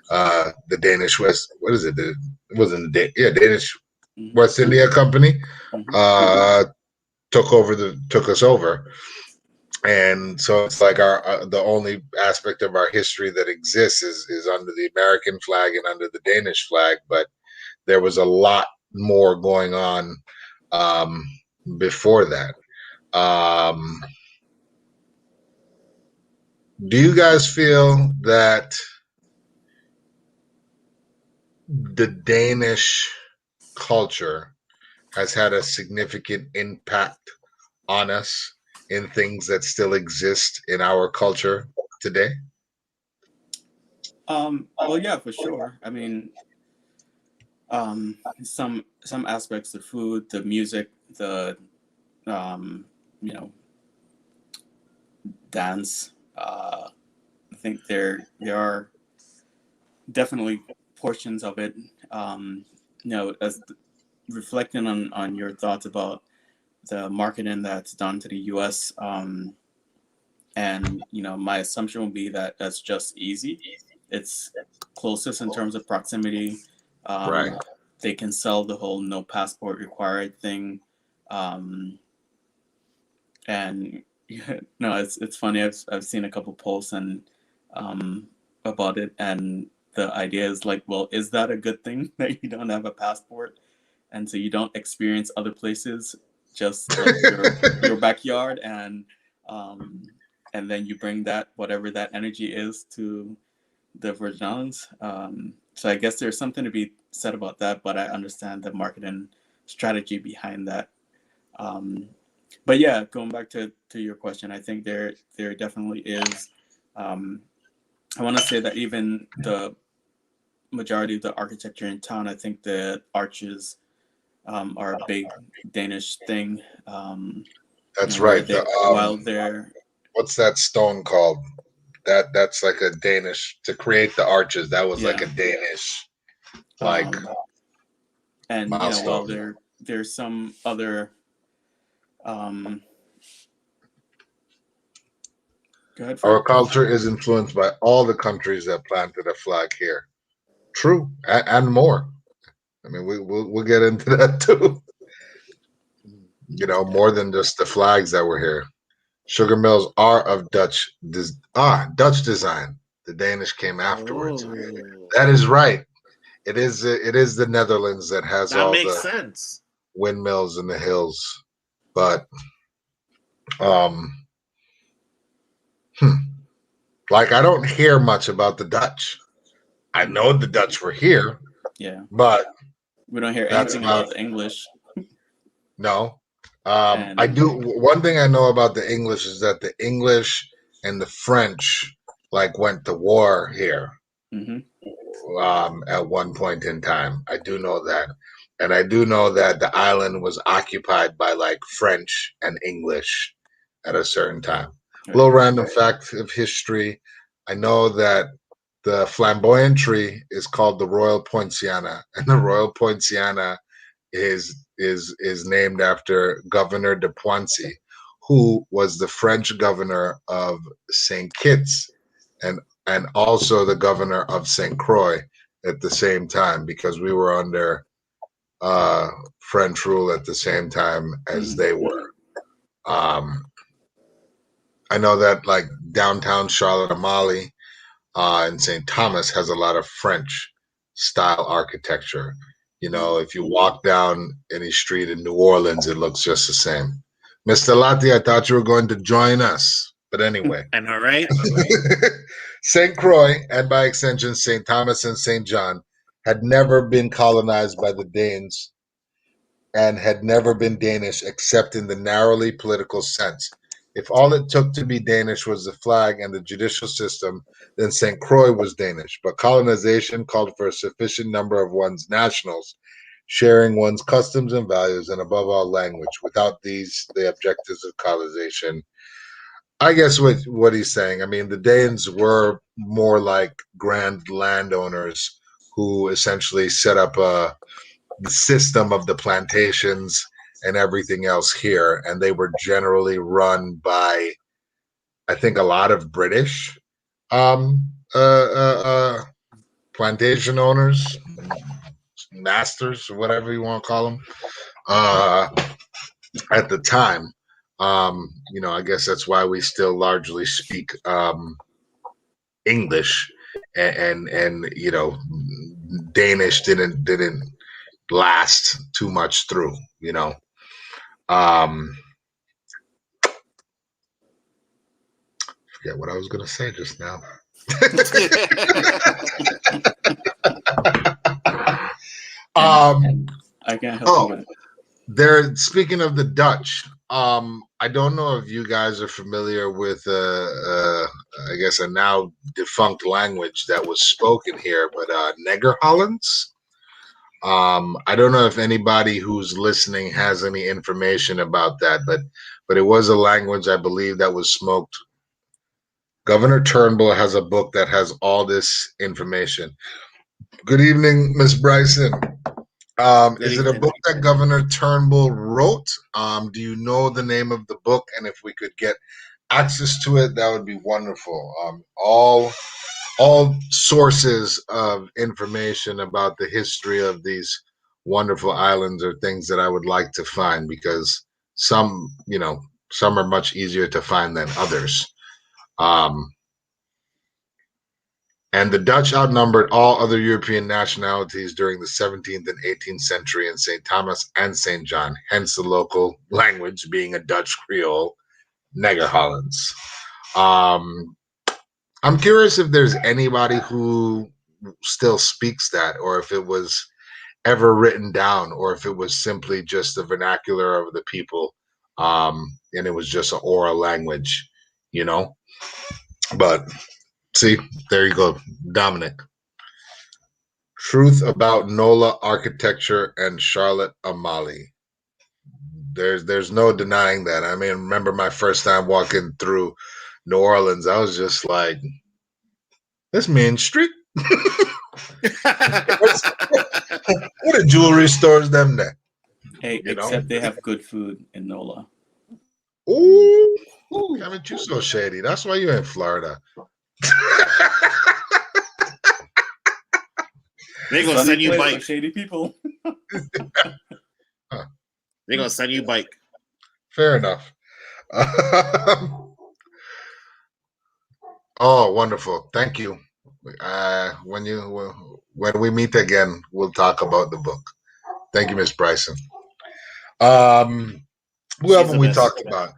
the Danish West. What is it? It wasn't Danish Mhm. West India Company Mhm. took us over, and so it's like our the only aspect of our history that exists is under the American flag and under the Danish flag, but there was a lot more going on um, before that. Um, do you guys feel that the Danish culture has had a significant impact on us in things that still exist in our culture today? Well, yeah, for sure. I mean, some aspects, the food, the music, the um, you know, dance. I think there are definitely portions of it. As reflecting on your thoughts about the marketing that's done to the U.S. And my assumption would be that that's just easy. It's closest in terms of proximity. Right. They can sell the whole no passport required thing, um, and no, it's funny. I've seen a couple posts and um, about it, and the idea is like, well, is that a good thing that you don't have a passport, and so you don't experience other places, just like your backyard, um, and then you bring that whatever that energy is to the Virgins. So I guess there's something to be said about that, but I understand the marketing strategy behind that. Um, but yeah, going back to your question, I think there definitely is. Um, I want to say that even the majority of the architecture in town, I think the arches are a big Danish thing. That's Where right. they while they're What's that stone called? That's like a Danish to create the arches. That was like yeah, a Danish like um, and while milestone. there's some other um, go ahead, Fred. Our culture is influenced by all the countries that planted a flag here. True, and more. I mean, we'll get into that too. Yeah. More than just the flags that were here. Sugar mills are of Dutch design. The Danish came afterwards. Oh, That is right. It is the Netherlands that has that all makes the sense. windmills in the hills. But um, hmm, like I don't hear much about the Dutch. I know the Dutch were here, Yeah. but We don't hear that's anything about about the English. no. I And do. One thing I know about the English is that the English and the French like went to war here hmm at one point in time. I do know that, and I do know that the island was occupied by like French and English at a certain time. A right. little random fact of history: I know that the flamboyant tree is called the Royal Poinciana, and the Royal Poinciana is named after Governor de Poissy, who was the French governor of Saint Kitts and also the governor of Saint Croix at the same time, because we were under French rule at the same time as hmm they were. Um, I know that like downtown Charlotte Amalie and St. Thomas has a lot of French style architecture. If you walk down any street in New Orleans, it looks just the same. Mr. Lati, I thought you were going to join us. But anyway, And all right. St. Croix, and by extension, St. Thomas and St. John, had never been colonized by the Danes and had never been Danish except in the narrowly political sense. If all it took to be Danish was the flag and the judicial system, then St. Croix was Danish. But colonization called for a sufficient number of one's nationals, sharing one's customs and values, and above all, language. Without these, the objectives of colonization. I guess what he's saying. I mean, the Danes were more like grand landowners who essentially set up the system of the plantations and everything else here, and they were generally run by, I think, a lot of British um, uh, uh, uh, plantation owners, masters, whatever you want to call them, uh, at the time. I guess that's why we still largely speak English, and Danish didn't last too much through. Um, forget what I was gonna say just now. I can't help you with it. They're speaking of the Dutch. I don't know if you guys are familiar with, I guess, a now defunct language that was spoken here, but Nigger Hollands. I don't know if anybody who's listening has any information about that, but it was a language, I believe, that was smoked. Governor Turnbull has a book that has all this information. Good evening, Miss Bryson. Is it a book that Governor Turnbull wrote? Do you know the name of the book? And if we could get access to it, that would be wonderful. All sources of information about the history of these wonderful islands are things that I would like to find, because some are much easier to find than others. And the Dutch outnumbered all other European nationalities during the 17th and 18th century in St. Thomas and St. John, hence the local language being a Dutch Creole, Nigger Hollands. I'm curious if there's anybody who still speaks that, or if it was ever written down, or if it was simply just the vernacular of the people, and it was just an oral language, But see, there you go, Dominic. Truth about NOLA architecture and Charlotte Amalie. There's no denying that. I mean, remember my first time walking through New Orleans, I was just like, this Main Street. What are jewelry stores them there? Hey, except they have good food in NOLA. Ooh, haven't you so shady? That's why you're in Florida. They're gonna send you bike. Shady people. They're gonna send you bike. Fair enough. Oh, wonderful! Thank you. When we meet again, we'll talk about the book. Thank you, Miss Bryson. Who haven't we talked about?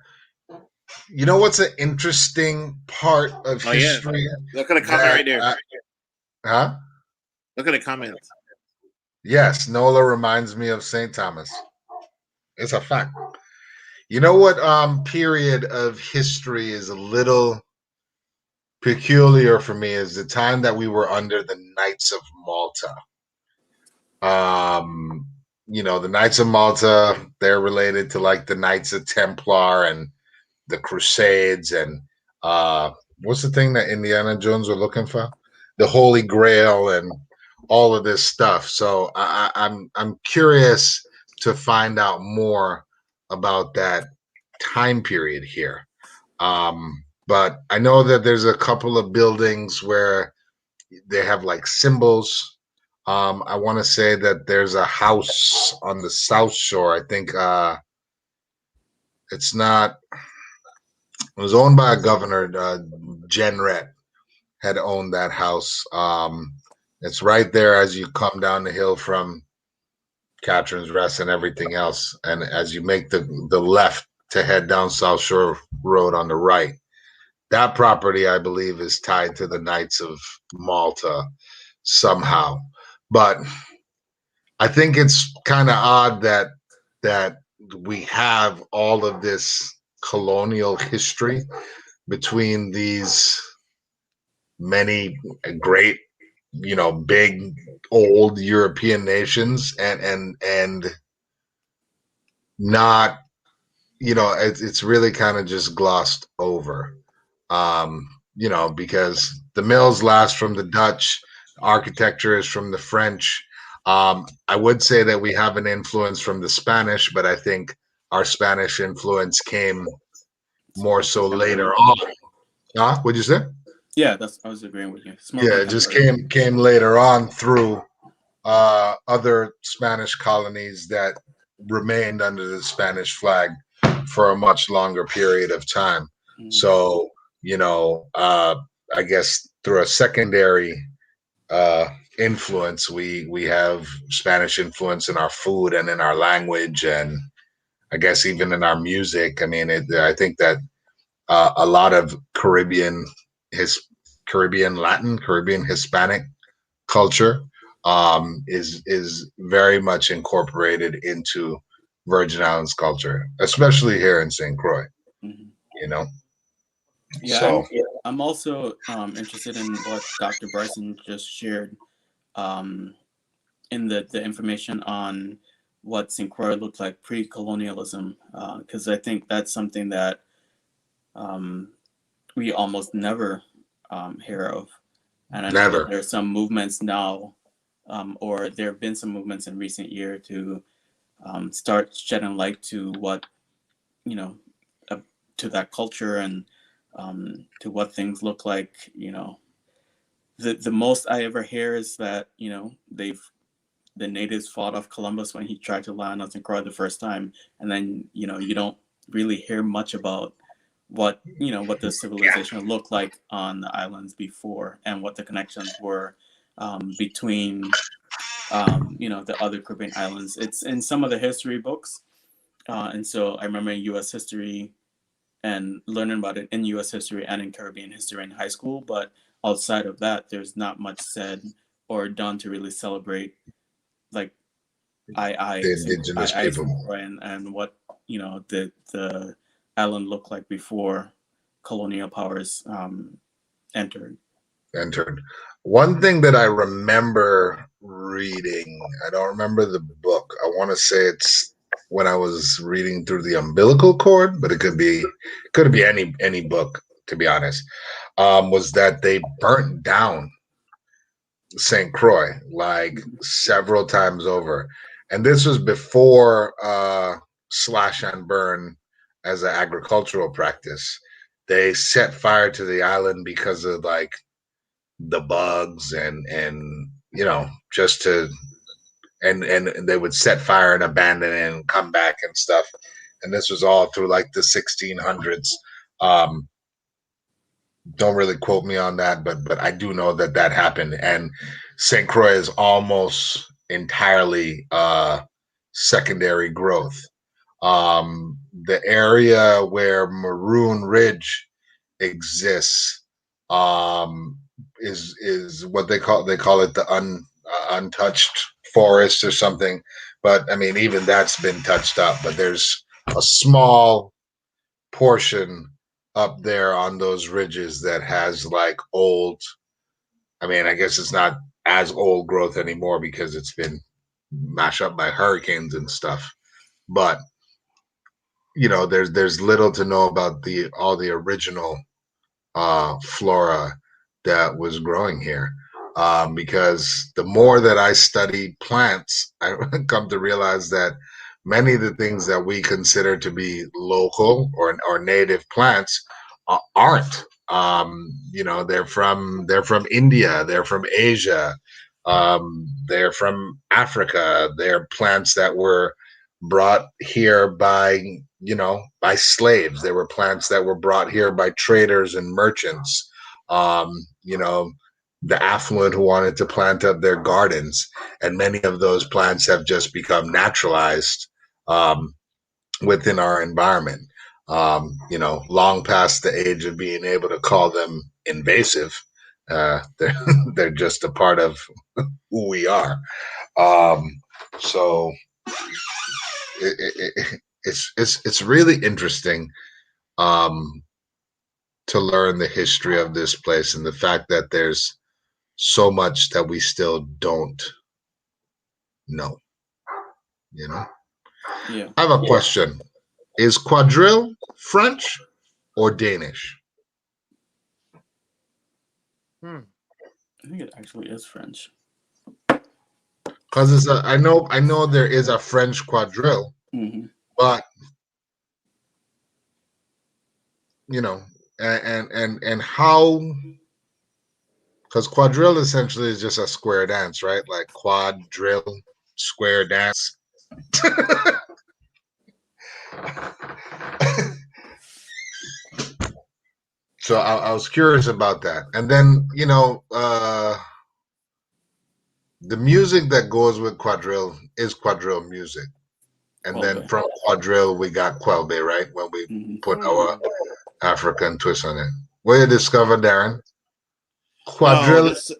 You know what's an interesting part of history? Yeah. Look at the comment right there. Huh? Look at the comment. Yes, NOLA reminds me of St. Thomas. It's a fact. You know what period of history is a little peculiar for me is the time that we were under the Knights of Malta. The Knights of Malta, they're related to like the Knights of Templar and the Crusades, and what's the thing that Indiana Jones were looking for? The Holy Grail and all of this stuff. So I'm curious to find out more about that time period here. But I know that there's a couple of buildings where they have like symbols. I want to say that there's a house on the South Shore. I think it's not. It was owned by a governor. Jenret had owned that house. It's right there as you come down the hill from Catherine's Rest and everything else, and as you make the left to head down South Shore Road on the right. That property, I believe, is tied to the Knights of Malta somehow. But I think it's kind of odd that we have all of this colonial history between these many great, big old European nations and not, it's really kind of just glossed over. Because the mills last from the Dutch, architecture is from the French. I would say that we have an influence from the Spanish, but I think our Spanish influence came more so later on. What'd you say? Yeah, that's I was agreeing with you. It's more Yeah, it just contemporary. came later on through other Spanish colonies that remained under the Spanish flag for a much longer period of time. Mm. So, I guess through a secondary uh, influence, we have Spanish influence in our food and in our language, and I guess even in our music. I mean, I think that a lot of his Caribbean Latin, Caribbean Hispanic culture is very much incorporated into Virgin Islands culture, especially here in St. Croix. Mhm. You know, Yeah, so I'm also interested in what Dr. Bryson just shared um, in the information on what St. Croix looked like pre-colonialism, because I think that's something that um, we almost never hear of. And I know that never, there are some movements now, or there have been some movements in recent year to start shedding light to what, you know, uh, to that culture and to what things look like. The most I ever hear is that the natives fought off Columbus when he tried to land on St. Croix the first time, and then you don't really hear much about what the civilization looked like on the islands before and what the connections were between the other Caribbean islands. It's in some of the history books, and so I remember in U.S. history and learning about it in U.S. history and in Caribbean history in high school. But outside of that, there's not much said or done to really celebrate like the indigenous I people St. Croix and what the island looked like before colonial powers entered. entered. One thing that I remember reading, I don't remember the book. I want to say it's when I was reading through the umbilical cord, but it could be any book, to be honest. Was that they burnt down St. Croix like several times over. And this was before slash and burn as an agricultural practice. They set fire to the island because of like the bugs and just to and they would set fire and abandon it and come back and stuff. And this was all through like the 1600s. Um, don't really quote me on that, but I do know that that happened. And St. Croix is almost entirely secondary growth. The area where Maroon Ridge exists is what they call it the untouched forest or something. But I mean, even that's been touched up. But there's a small portion up there on those ridges that has like old. I mean, I guess it's not as old growth anymore because it's been mashed up by hurricanes and stuff. But there's little to know about the all the original flora that was growing here. Because the more that I study plants, I come to realize that many of the things that we consider to be local or native plants aren't. They're from India, they're from Asia, they're from Africa. They're plants that were brought here by slaves. There were plants that were brought here by traders and merchants. The affluent who wanted to plant up their gardens, and many of those plants have just become naturalized um, within our environment. Long past the age of being able to call them invasive. They're just a part of who we are. So it's really interesting um, to learn the history of this place and the fact that there's so much that we still don't know. You know, Yeah, I have a question: is quadrille French or Danish? Hmm. I think it actually is French. Because I know there is a French quadrille, Hmm. but you know, and how Because quadrille essentially is just a square dance, right? Like quad drill, square dance. So I was curious about that. And then, the music that goes with quadrille is quadrille music. And then Okay. from quadrille, we got Quelbe, right? When we Mhm. put our African twist on it. What you discover, Darren? No, Quadrille this, so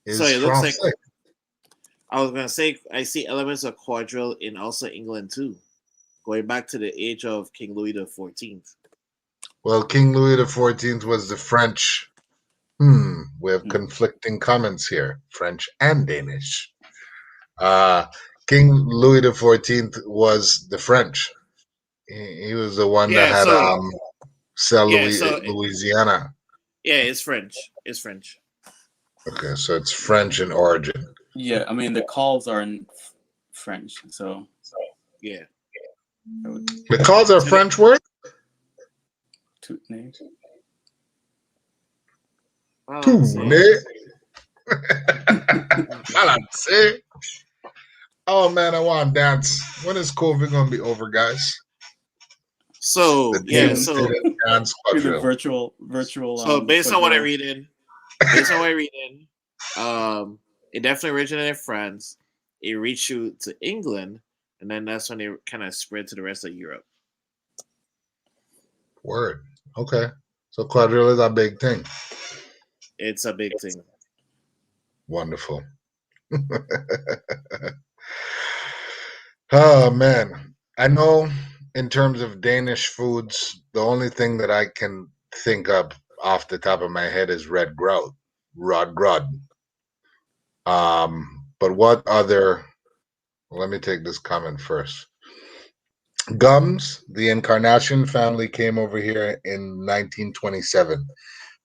is it looks like Francais. I was gonna say I see elements of quadrille in also England too, going back to the age of King Louis the XIV. Well, King Louis the XIV was the French. We have conflicting comments here, French and Danish. King Louis the XIV was the French. He was the one that Yeah, had so sell yeah, so Louisiana. yeah, it's French. It's French. Okay, so it's French in origin. Yeah, I mean the calls are in French, so Yeah. The calls are French word? two names. Balance. Oh man, I want to dance. When is COVID gonna be over, guys? So The yeah, dance so Do the quadrille. virtual. so based on what I quadrille. read in, it definitely originated in France. It reached you to England, and then that's when it kind of spread to the rest of Europe. Word. Okay. So quadrille is a big thing. It's a big thing. Wonderful. Oh man. I know in terms of Danish foods, the only thing that I can think of off the top of my head is red grout. Rod grud. But what other let me take this comment first. Gums, the Encarnacion family came over here in 1927.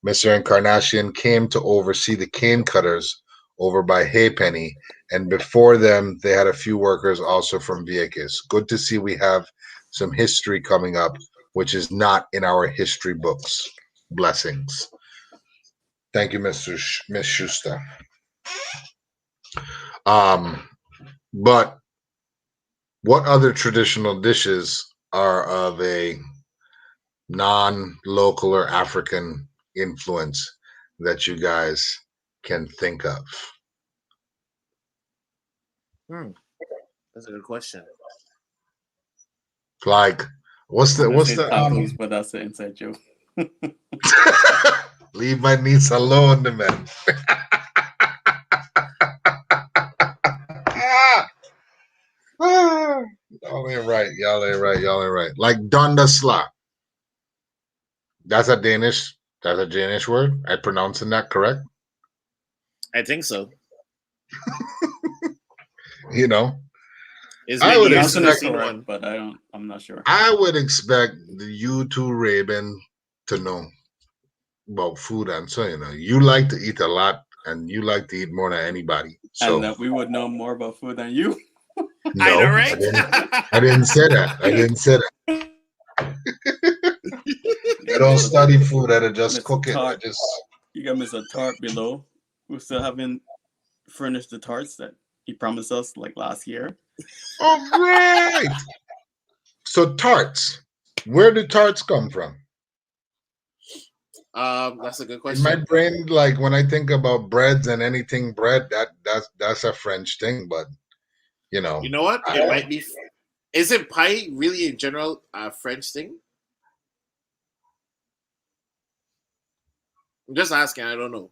Mr. Encarnacion came to oversee the cane cutters over by Haypenny, and before them, they had a few workers also from Vieques. Good to see we have some history coming up, which is not in our history books. Blessings. Thank you, Miss Schuster. But what other traditional dishes are of a non-local or African influence that you guys can think of? That's a good question. Like, what's the tacos, but that's an inside joke. Leave my niece alone, man. Y'all ain't right. Y'all ain't right. Y'all ain't right. Like Dondersla. That's a Danish. That's a Danish word. I pronouncing that correct? I think so. You know, It's I been would years since I've expect, seen correct, one. but I'm not sure. I would expect you two, Raven, to know about food, and so you like to eat a lot, and you like to eat more than anybody. So And that we would know more about food than you. I know, no, right? I didn't say that. I didn't say that. I don't study food. I just Mr. cook it. Tart. You got Mr. Tart below, who still haven't furnished the tarts that he promised us like last year. All right. So tarts. Where do tarts come from? That's a good In question. my brain, like when I think about breads and anything bread, that's a French thing. But You know what? It might be. Isn't pie really in general a French thing? I'm just asking. I don't know.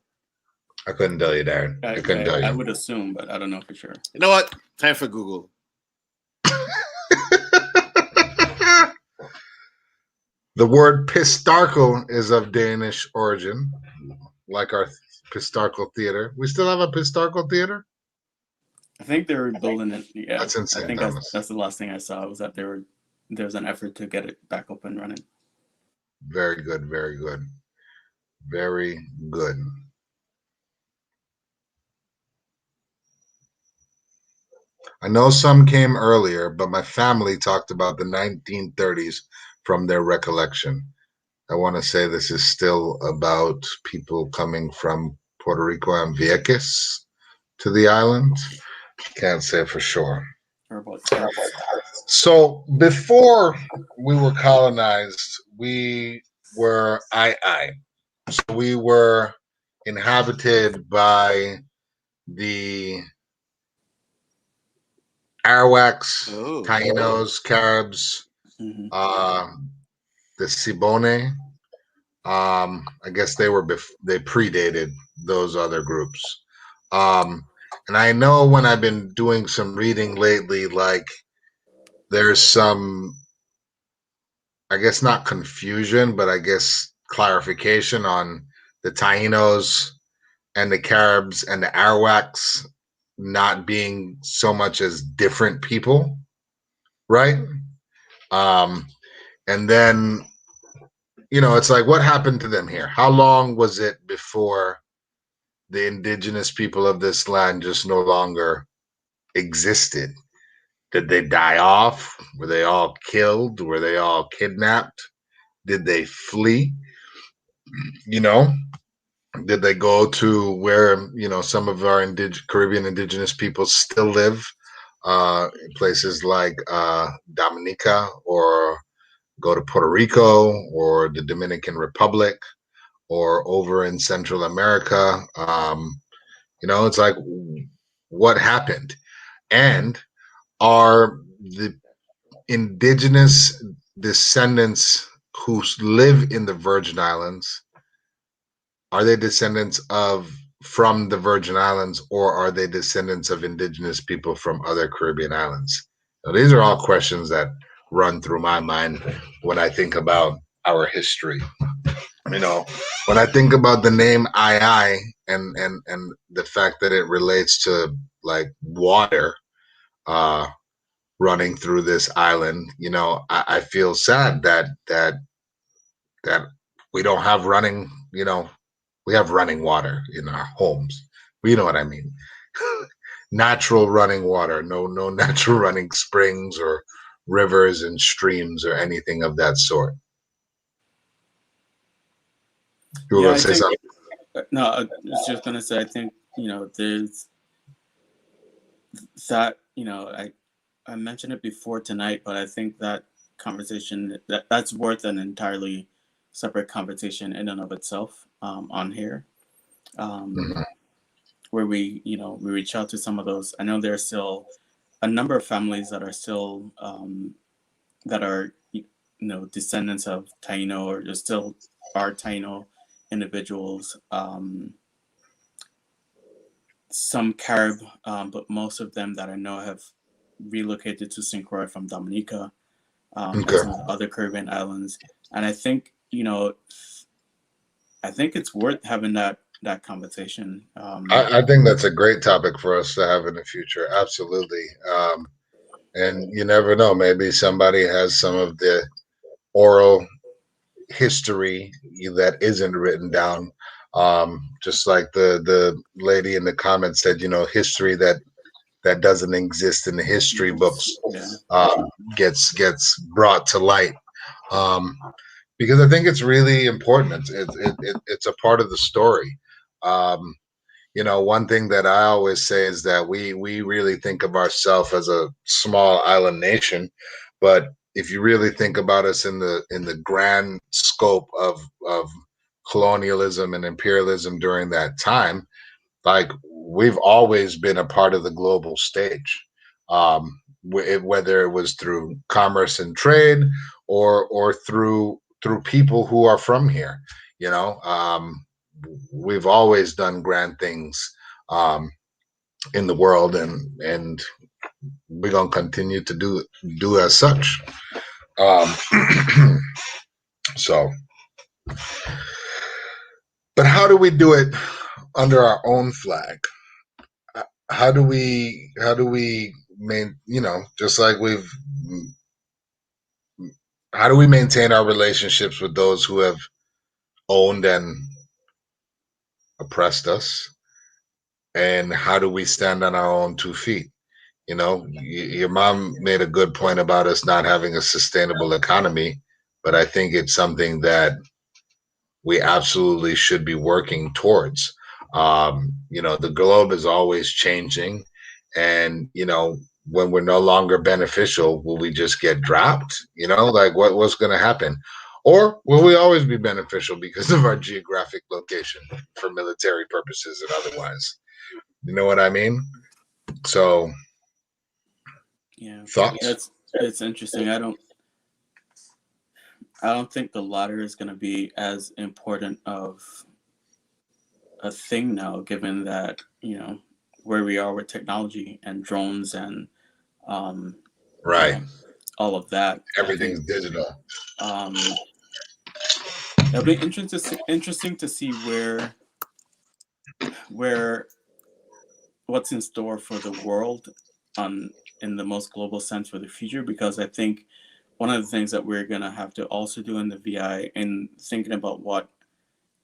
I couldn't tell you, Darren. I couldn't tell you. I would assume, but I don't know for sure. You know what? Time for Google. The word pistarco is of Danish origin, like our Pistarco Theater. We still have a Pistarco Theater? I think they were building it. Yeah, That's insane. I think that's the last thing I saw was that there's an effort to get it back up and running. Very good, very good. Very good. I know some came earlier, but my family talked about the 1930s from their recollection. I want to say this is still about people coming from Puerto Rico and Vieques to the island. Can't say for sure. Or about 10. So before we were colonized, we were I. So we were inhabited by the Arawaks, Oh, Tainos, Caribs, Mm-hmm. the Siboney. I guess they predated those other groups. And I know when I've been doing some reading lately, like there's some, I guess not confusion, but I guess clarification on the Tainos and the Caribs and the Arawaks not being so much as different people, right? Um, and then, it's like, what happened to them here? How long was it before the indigenous people of this land just no longer existed? Did they die off? Were they all killed? Were they all kidnapped? Did they flee? You know, did they go to where, some of our Caribbean indigenous people still live? Places like Dominica, or go to Puerto Rico or the Dominican Republic, or over in Central America. It's like, what happened? And are the indigenous descendants who live in the Virgin Islands, are they descendants from the Virgin Islands, or are they descendants of indigenous people from other Caribbean islands? Now, these are all questions that run through my mind when I think about our history. When I think about the name I and the fact that it relates to like water running through this island, I feel sad that we don't have running, we have running water in our homes. You know what I mean? Natural running water, no natural running springs or rivers and streams or anything of that sort. You were Yeah, going I to say think something? no. I was just gonna say I think there's that I mentioned it before tonight, but I think that conversation that's worth an entirely separate conversation in and of itself on here, Mhm. where we reach out to some of those. I know there's still a number of families that are still that are descendants of Taino, or just still are Taino individuals. Some Carib, but most of them that I know have relocated to St. Croix from Dominica, and Okay. some of the other Caribbean islands. And I think it's worth having that conversation. I think that's a great topic for us to have in the future. Absolutely. And you never know, maybe somebody has some of the oral history that isn't written down. Just like the lady in the comments said, history that doesn't exist in the history books Yeah. gets brought to light. Because I think it's really important. It's a part of the story. One thing that I always say is that we really think of ourselves as a small island nation, but if you really think about us in the grand scope of colonialism and imperialism during that time, like we've always been a part of the global stage, whether it was through commerce and trade, or through people who are from here. We've always done grand things in the world, and we're gonna continue to do as such. Um, so, but how do we do it under our own flag? How do we just like how do we maintain our relationships with those who have owned and oppressed us, and how do we stand on our own 2 feet? Your mom made a good point about us not having a sustainable economy, but I think it's something that we absolutely should be working towards. The globe is always changing, and when we're no longer beneficial, will we just get dropped? Like what's going to happen? Or will we always be beneficial because of our geographic location for military purposes and otherwise? You know what I mean? So, Yeah, thoughts? it's interesting. I don't think the latter is going to be as important of a thing now, given that where we are with technology and drones and Right. all of that. Everything's digital. It'll be interesting to see where what's in store for the world in the most global sense for the future, because I think one of the things that we're going to have to also do in the VI in thinking about what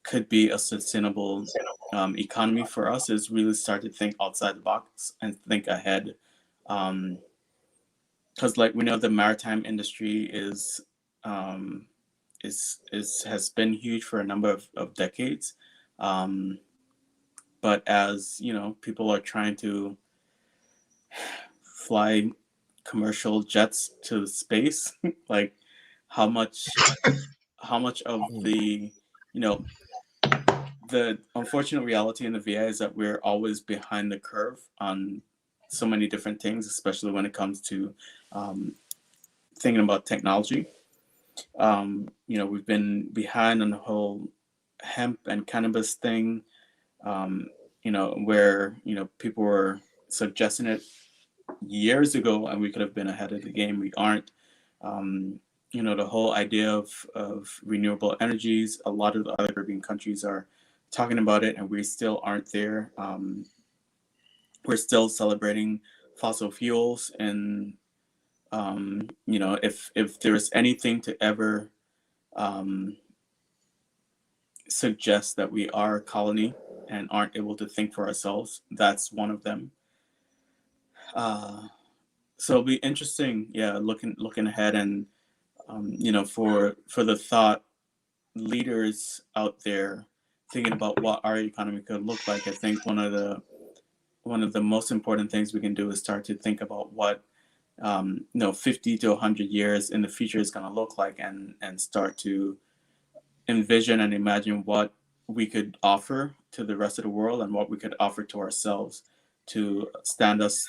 could be a sustainable economy for us is really start to think outside the box and think ahead. Because like we know the maritime industry has been huge for a number of decades. But as people are trying to fly commercial jets to space, like how much of the the unfortunate reality in the VA is that we're always behind the curve on so many different things, especially when it comes to thinking about technology. We've been behind on the whole hemp and cannabis thing, where people were suggesting it years ago, and we could have been ahead of the game. We aren't. The whole idea of renewable energies. A lot of the other Caribbean countries are talking about it, and we still aren't there. We're still celebrating fossil fuels, and if there's anything to ever suggest that we are a colony and aren't able to think for ourselves, that's one of them. So it'll be interesting, looking ahead, and for the thought leaders out there thinking about what our economy could look like. I think one of the most important things we can do is start to think about what 50 to 100 years in the future is going to look like, and start to envision and imagine what we could offer to the rest of the world and what we could offer to ourselves to stand us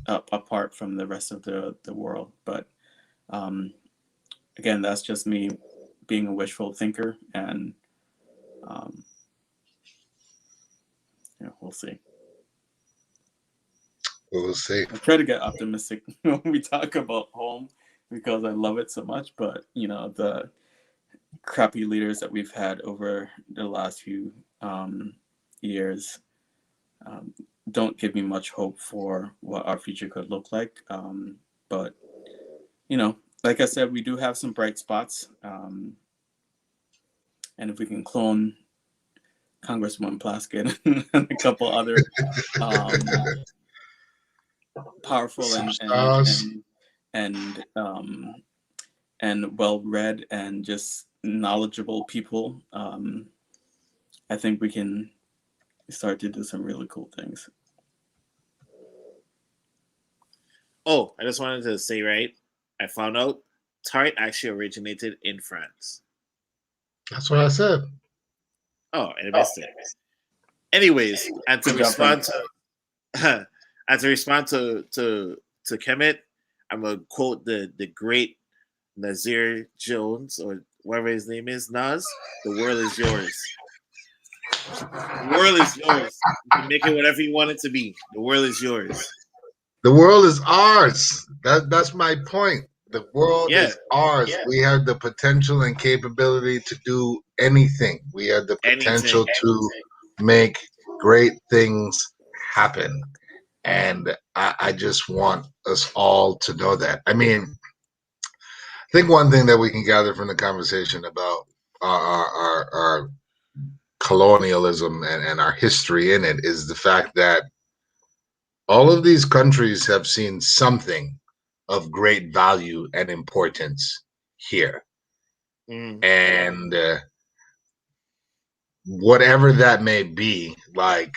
up apart from the rest of the world. But again, that's just me being a wishful thinker, and we'll see. We'll see. I try to get optimistic when we talk about home because I love it so much, but the crappy leaders that we've had over the last few years don't give me much hope for what our future could look like. But like I said, we do have some bright spots, and if we can clone Congresswoman Plaskett and a couple other powerful and well-read and just knowledgeable people, I think we can start to do some really cool things. Oh, I just wanted to say, right, I found out Tarte actually originated in France. That's what I said. Oh, I missed it. Anyways, and to respond to Kemet, I'm gonna quote the great Nazir Jones, or whatever his name is, Nas. The world is yours. The world is yours. You can make it whatever you want it to be. The world is yours. The world is ours. That's my point. The world is ours. Yeah. We have the potential and capability to do anything. We have the potential to make great things happen. And I just want us all to know that. I mean, I think one thing that we can gather from the conversation about our colonialism and our history in it is the fact that all of these countries have seen something of great value and importance here. And whatever that may be, like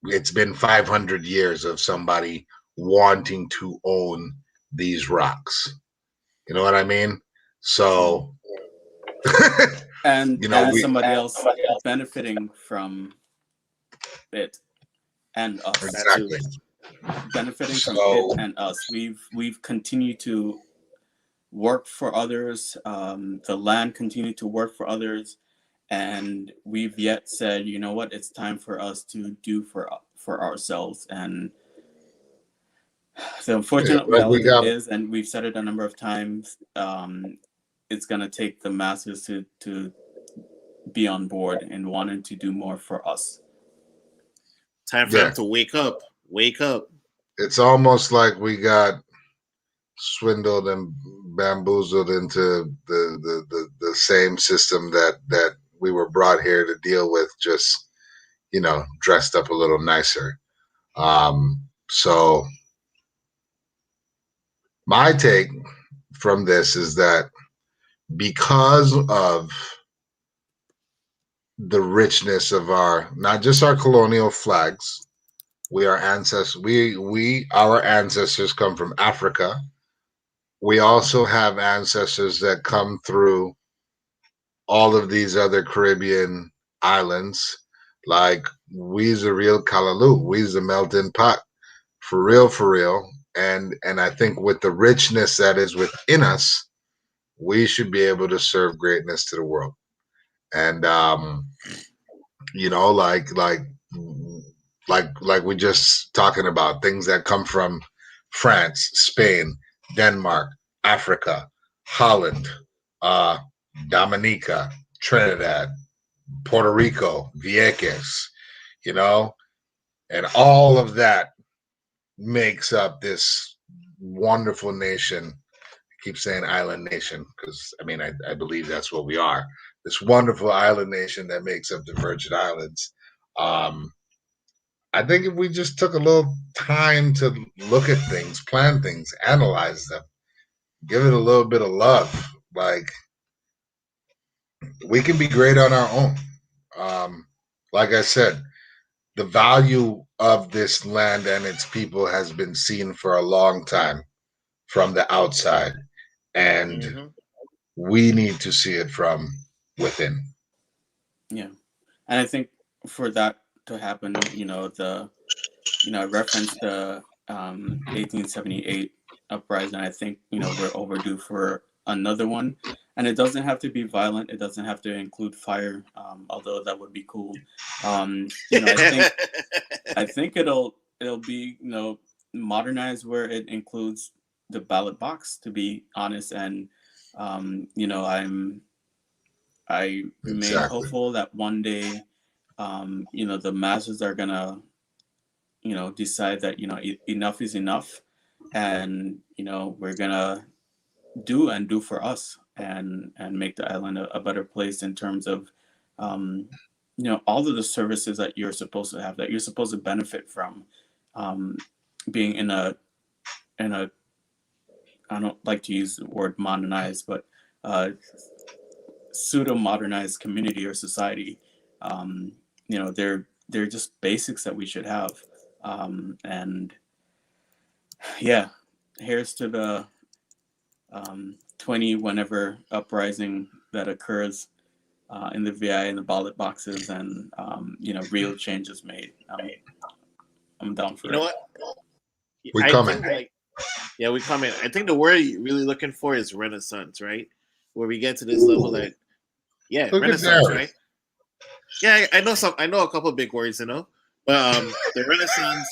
it's been 500 years of somebody wanting to own these rocks. You know what I mean? So, and you know, somebody else benefiting from it and us, That too. exactly. benefiting from it So, and us. We've continued to work for others. The land continued to work for others, and we've yet said, you know what, it's time for us to do for ourselves. And the yeah, unfortunate like we reality got, is, and we've said it a number of times, it's gonna take the masses to be on board and wanting to do more for us. Time for them yeah, to wake up. Wake up. it's almost like we got swindled and bamboozled into the same system that we were brought here to deal with, just, you know, dressed up a little nicer. So my take from this is that because of the richness of our, not just our colonial flags, we are ancestors, we our ancestors come from Africa. We also have ancestors that come through all of these other Caribbean islands. Like, we's a real kalaloo, we's a melting pot, for real, for real. And I think with the richness that is within us, we should be able to serve greatness to the world. And you know, like we just talking about things that come from France, Spain, Denmark, Africa, Holland, uh, Dominica, Trinidad, Puerto Rico, Vieques, you know, and all of that makes up this wonderful nation. I keep saying island nation because I mean, I believe that's what we are. This wonderful island nation that makes up the Virgin Islands. Um, I think if we just took a little time to look at things, plan things, analyze them, give it a little bit of love, like, we can be great on our own. Like I said, the value of this land and its people has been seen for a long time from the outside, and Mm-hmm. we need to see it from within. Yeah, and I think for that to happen, I referenced the 1878 uprising. I think we're overdue for another one, and it doesn't have to be violent. It doesn't have to include fire, although that would be cool. I think it'll be modernized where it includes the ballot box. To be honest, and I remain Exactly. hopeful that one day, the masses are gonna decide that enough is enough, and we're gonna do for us, and make the island a better place in terms of all of the services that you're supposed to have, that you're supposed to benefit from, being in a I don't like to use the word modernized, but pseudo modernized community or society. They're just basics that we should have, and yeah, here's to the 20 whenever uprising that occurs in the VI and the ballot boxes, and real changes made. I'm down You for know it. what? We I coming. think like yeah, we come in. I think the word you're really looking for is renaissance, right? Where we get to this level Ooh, that yeah, look at renaissance, Darren. right? Yeah, I know some. I know a couple of big words, but the renaissance.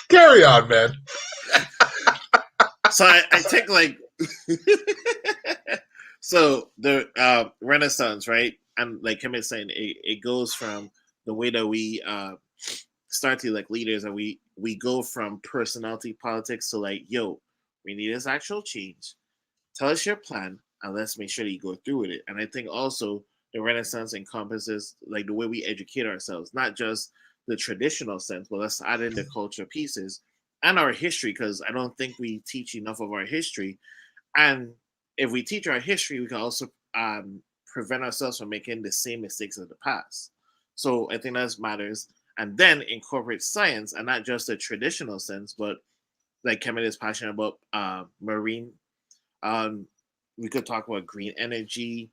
Carry on, man. So I think like so the renaissance, right? And like Kim is saying, it goes from the way that we start to like leaders, and we go from personality politics to like, yo, we need this actual change. Tell us your plan, and let's make sure that you go through with it. And I think also the renaissance encompasses like the way we educate ourselves, not just the traditional sense, but let's add in the culture pieces and our history, because I don't think we teach enough of our history. And if we teach our history, we can also prevent ourselves from making the same mistakes of the past. So I think that matters. And then incorporate science, and not just the traditional sense, but like Kevin is passionate about marine. Um, we could talk about green energy.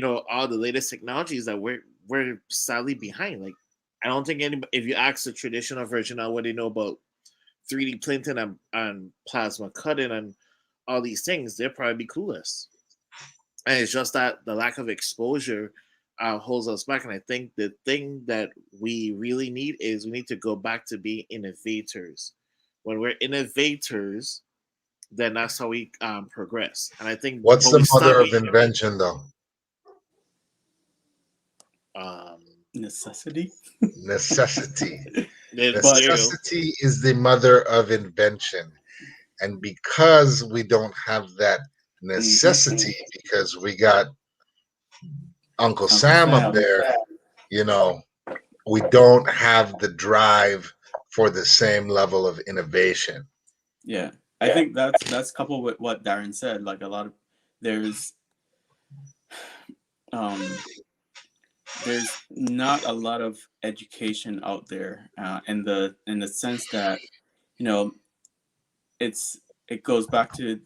All the latest technologies that we're sadly behind. Like, I don't think anybody, if you ask the traditional version of what they know about 3D printing and plasma cutting and all these things, they'll probably be clueless. And it's just that the lack of exposure holds us back. And I think the thing that we really need is we need to go back to being innovators. When we're innovators, then that's how we progress. And I think What's when the we mother stop of being invention, though? um, Necessity. Necessity. there you go. Necessity is the mother of invention. And because we don't have that necessity, because we got Uncle Sam up there, we don't have the drive for the same level of innovation. Yeah, I think that's coupled with what Darren said. Like a lot of there's there's not a lot of education out there in the sense that it goes back to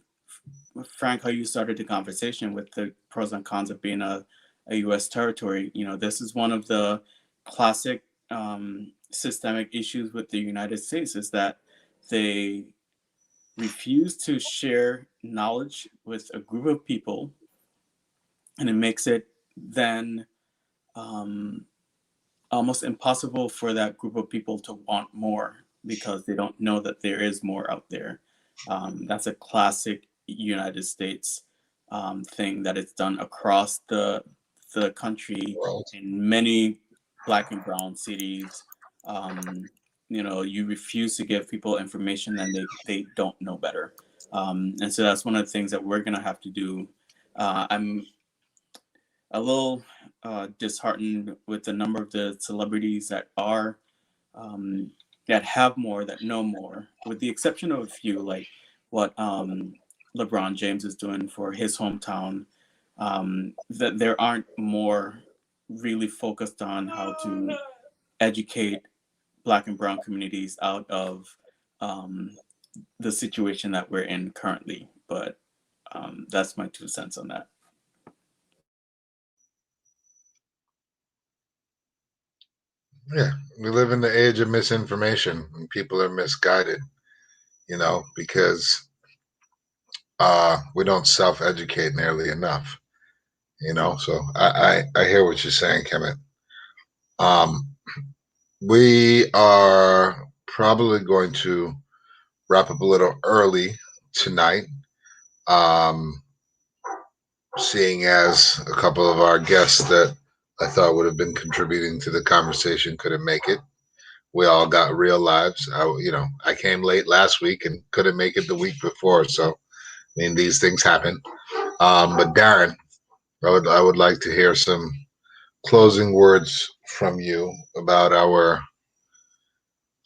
Frank, how you started the conversation with the pros and cons of being a U.S. territory. This is one of the classic systemic issues with the United States, is that they refuse to share knowledge with a group of people, and it makes it then almost impossible for that group of people to want more because they don't know that there is more out there. That's a classic United States thing that it's done across the country in many Black and brown cities. You refuse to give people information, and they don't know better. And so that's one of the things that we're going to have to do. I'm a little disheartened with the number of the celebrities that are that have more, that know more, with the exception of a few, like what LeBron James is doing for his hometown. That there aren't more really focused on how to educate Black and brown communities out of the situation that we're in currently. But that's my 2 cents on that. Yeah, we live in the age of misinformation, and people are misguided, because we don't self-educate nearly enough, So I hear what you're saying, Kemet. We are probably going to wrap up a little early tonight, seeing as a couple of our guests that I thought would have been contributing to the conversation couldn't make it. We all got real lives. I came late last week and couldn't make it the week before. So, these things happen. But Darren, I would like to hear some closing words from you about our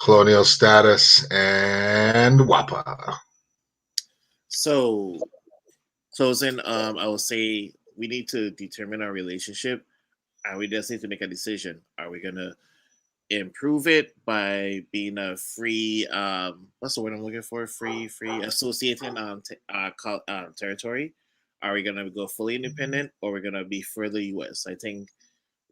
colonial status and WAPA. So then I will say we need to determine our relationship, and we just need to make a decision. Are we gonna improve it by being a free what's the word I'm looking for, free associating territory? Are we gonna go fully independent, or we're gonna be further US? I think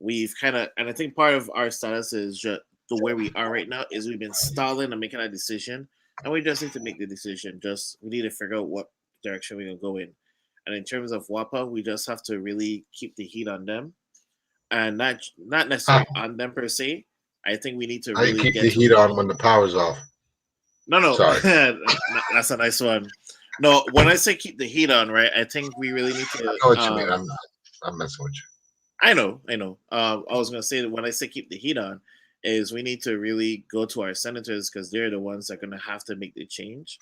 we've kind of, and I think part of our status is just the way we are right now is we've been stalling and making a decision, and we just need to make the decision. Just we need to figure out what direction we're gonna go in. And in terms of WAPA, we just have to really keep the heat on them, and not necessarily on them per se. I think we need to How you really keep get the to heat on when the power's off? no, Sorry. that's a nice one. No, when I say keep the heat on, right, I think we really need to. I know what you mean. I'm messing with you. I know. I was gonna say that when I say keep the heat on, is we need to really go to our senators because they're the ones that are gonna have to make the change.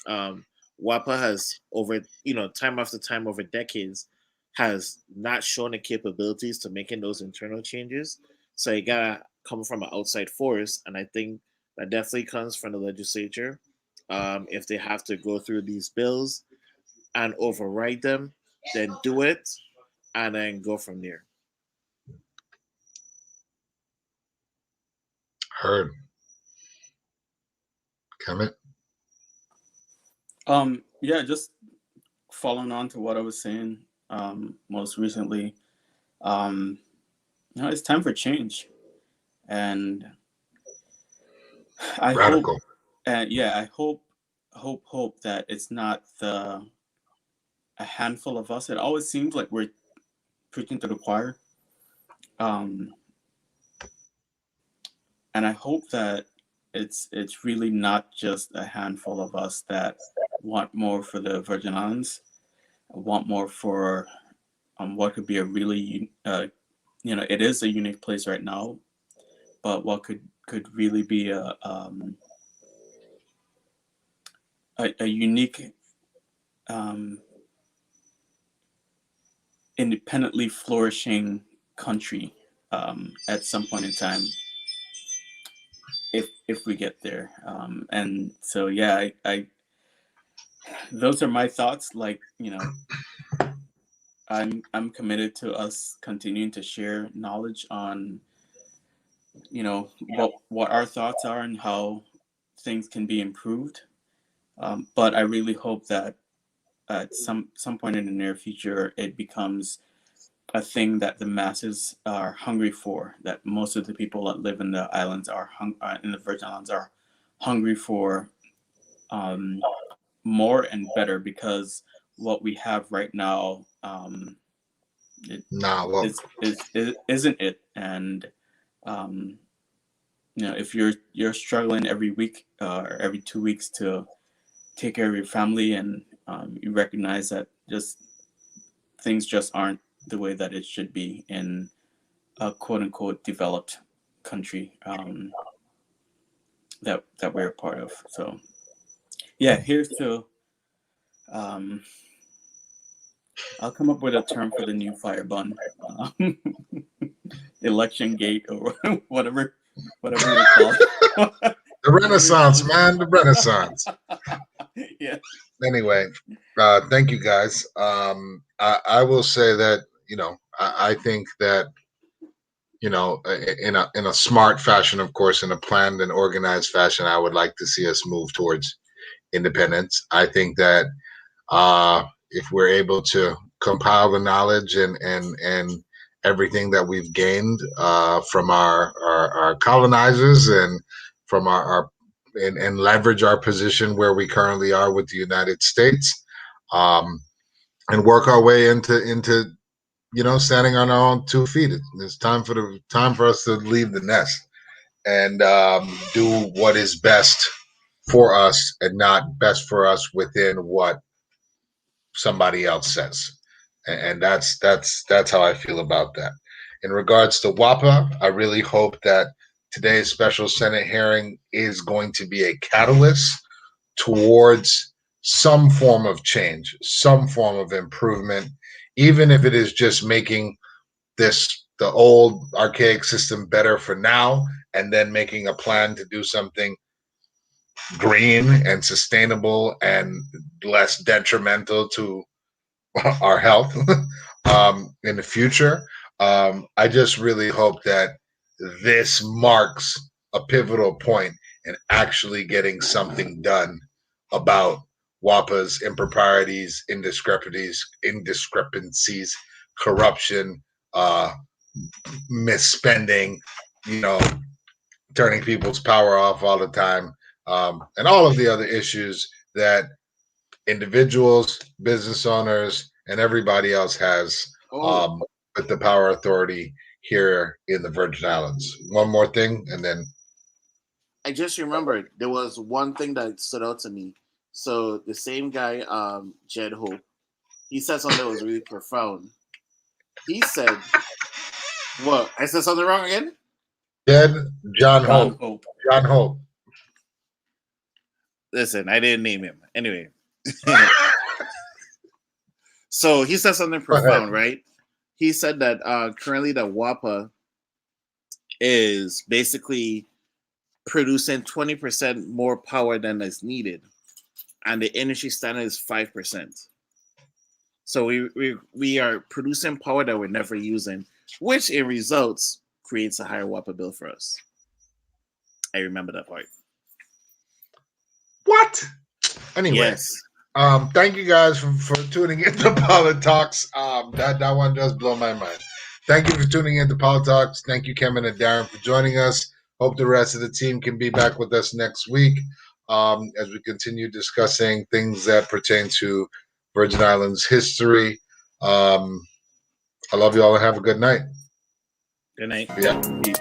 WAPA has over time after time over decades has not shown the capabilities to making those internal changes. So you gotta come from an outside force, and I think that definitely comes from the legislature. If they have to go through these bills, and override them, then do it, and then go from there. Heard. Comment. Yeah, just following on to what I was saying most recently. It's time for change, and I hope, Radical. I hope that it's not a handful of us. It always seems like we're preaching to the choir, um, and I hope that it's really not just a handful of us that want more for the Virgin Islands, want more for what could be a really it is a unique place right now, but what could really be a unique independently flourishing country at some point in time, if we get there. And so yeah, I those are my thoughts. Like, I'm committed to us continuing to share knowledge on what our thoughts are and how things can be improved. But I really hope that at some point in the near future, it becomes a thing that the masses are hungry for. That most of the people that live in the islands in the Virgin Islands are hungry for more and better, because what we have right now Nah, well, isn't it. And if you're struggling every week or every 2 weeks to take care of your family, and you recognize that just things just aren't the way that it should be in a quote unquote developed country that we're a part of. So yeah, here's to I'll come up with a term for the new fire bun. Election gate, or whatever we call it. the Renaissance, man, the Renaissance. Yeah. Anyway, thank you guys. I will say that I think that in a smart fashion, of course, in a planned and organized fashion, I would like to see us move towards independence. I think that if we're able to compile the knowledge and everything that we've gained from our colonizers and from and leverage our position where we currently are with the United States, and work our way into standing on our own 2 feet. It's time for us to leave the nest and do what is best for us and not best for us within what somebody else says. And that's how I feel about that. In regards to WAPA, I really hope that today's special Senate hearing is going to be a catalyst towards some form of change, some form of improvement, even if it is just making the old archaic system better for now, and then making a plan to do something green and sustainable and less detrimental to our health in the future. I just really hope that this marks a pivotal point in actually getting something done about WAPA's improprieties, indiscrepancies, corruption, misspending, turning people's power off all the time, and all of the other issues that individuals, business owners, and everybody else has with the power authority here in the Virgin Islands. One more thing, and then I just remembered there was one thing that stood out to me. So the same guy, Jed Hope, he said something that was really profound. He said, "What? I said something wrong again?" John Hope. John Hope. Listen, I didn't name him. Anyway. So he said something profound, right? He said that currently the WAPA is basically producing 20% more power than is needed, and the industry standard is 5%. So we are producing power that we're never using, which in results creates a higher water bill for us. I remember that part. What? Anyway, Yes. thank you guys for tuning in to PoliTalks. That one does blow my mind. Thank you for tuning in to PoliTalks. Thank you, Kevin and Darren, for joining us. Hope the rest of the team can be back with us next week as we continue discussing things that pertain to Virgin Islands history. I love you all and have a good night. Good night. Yeah. Peace.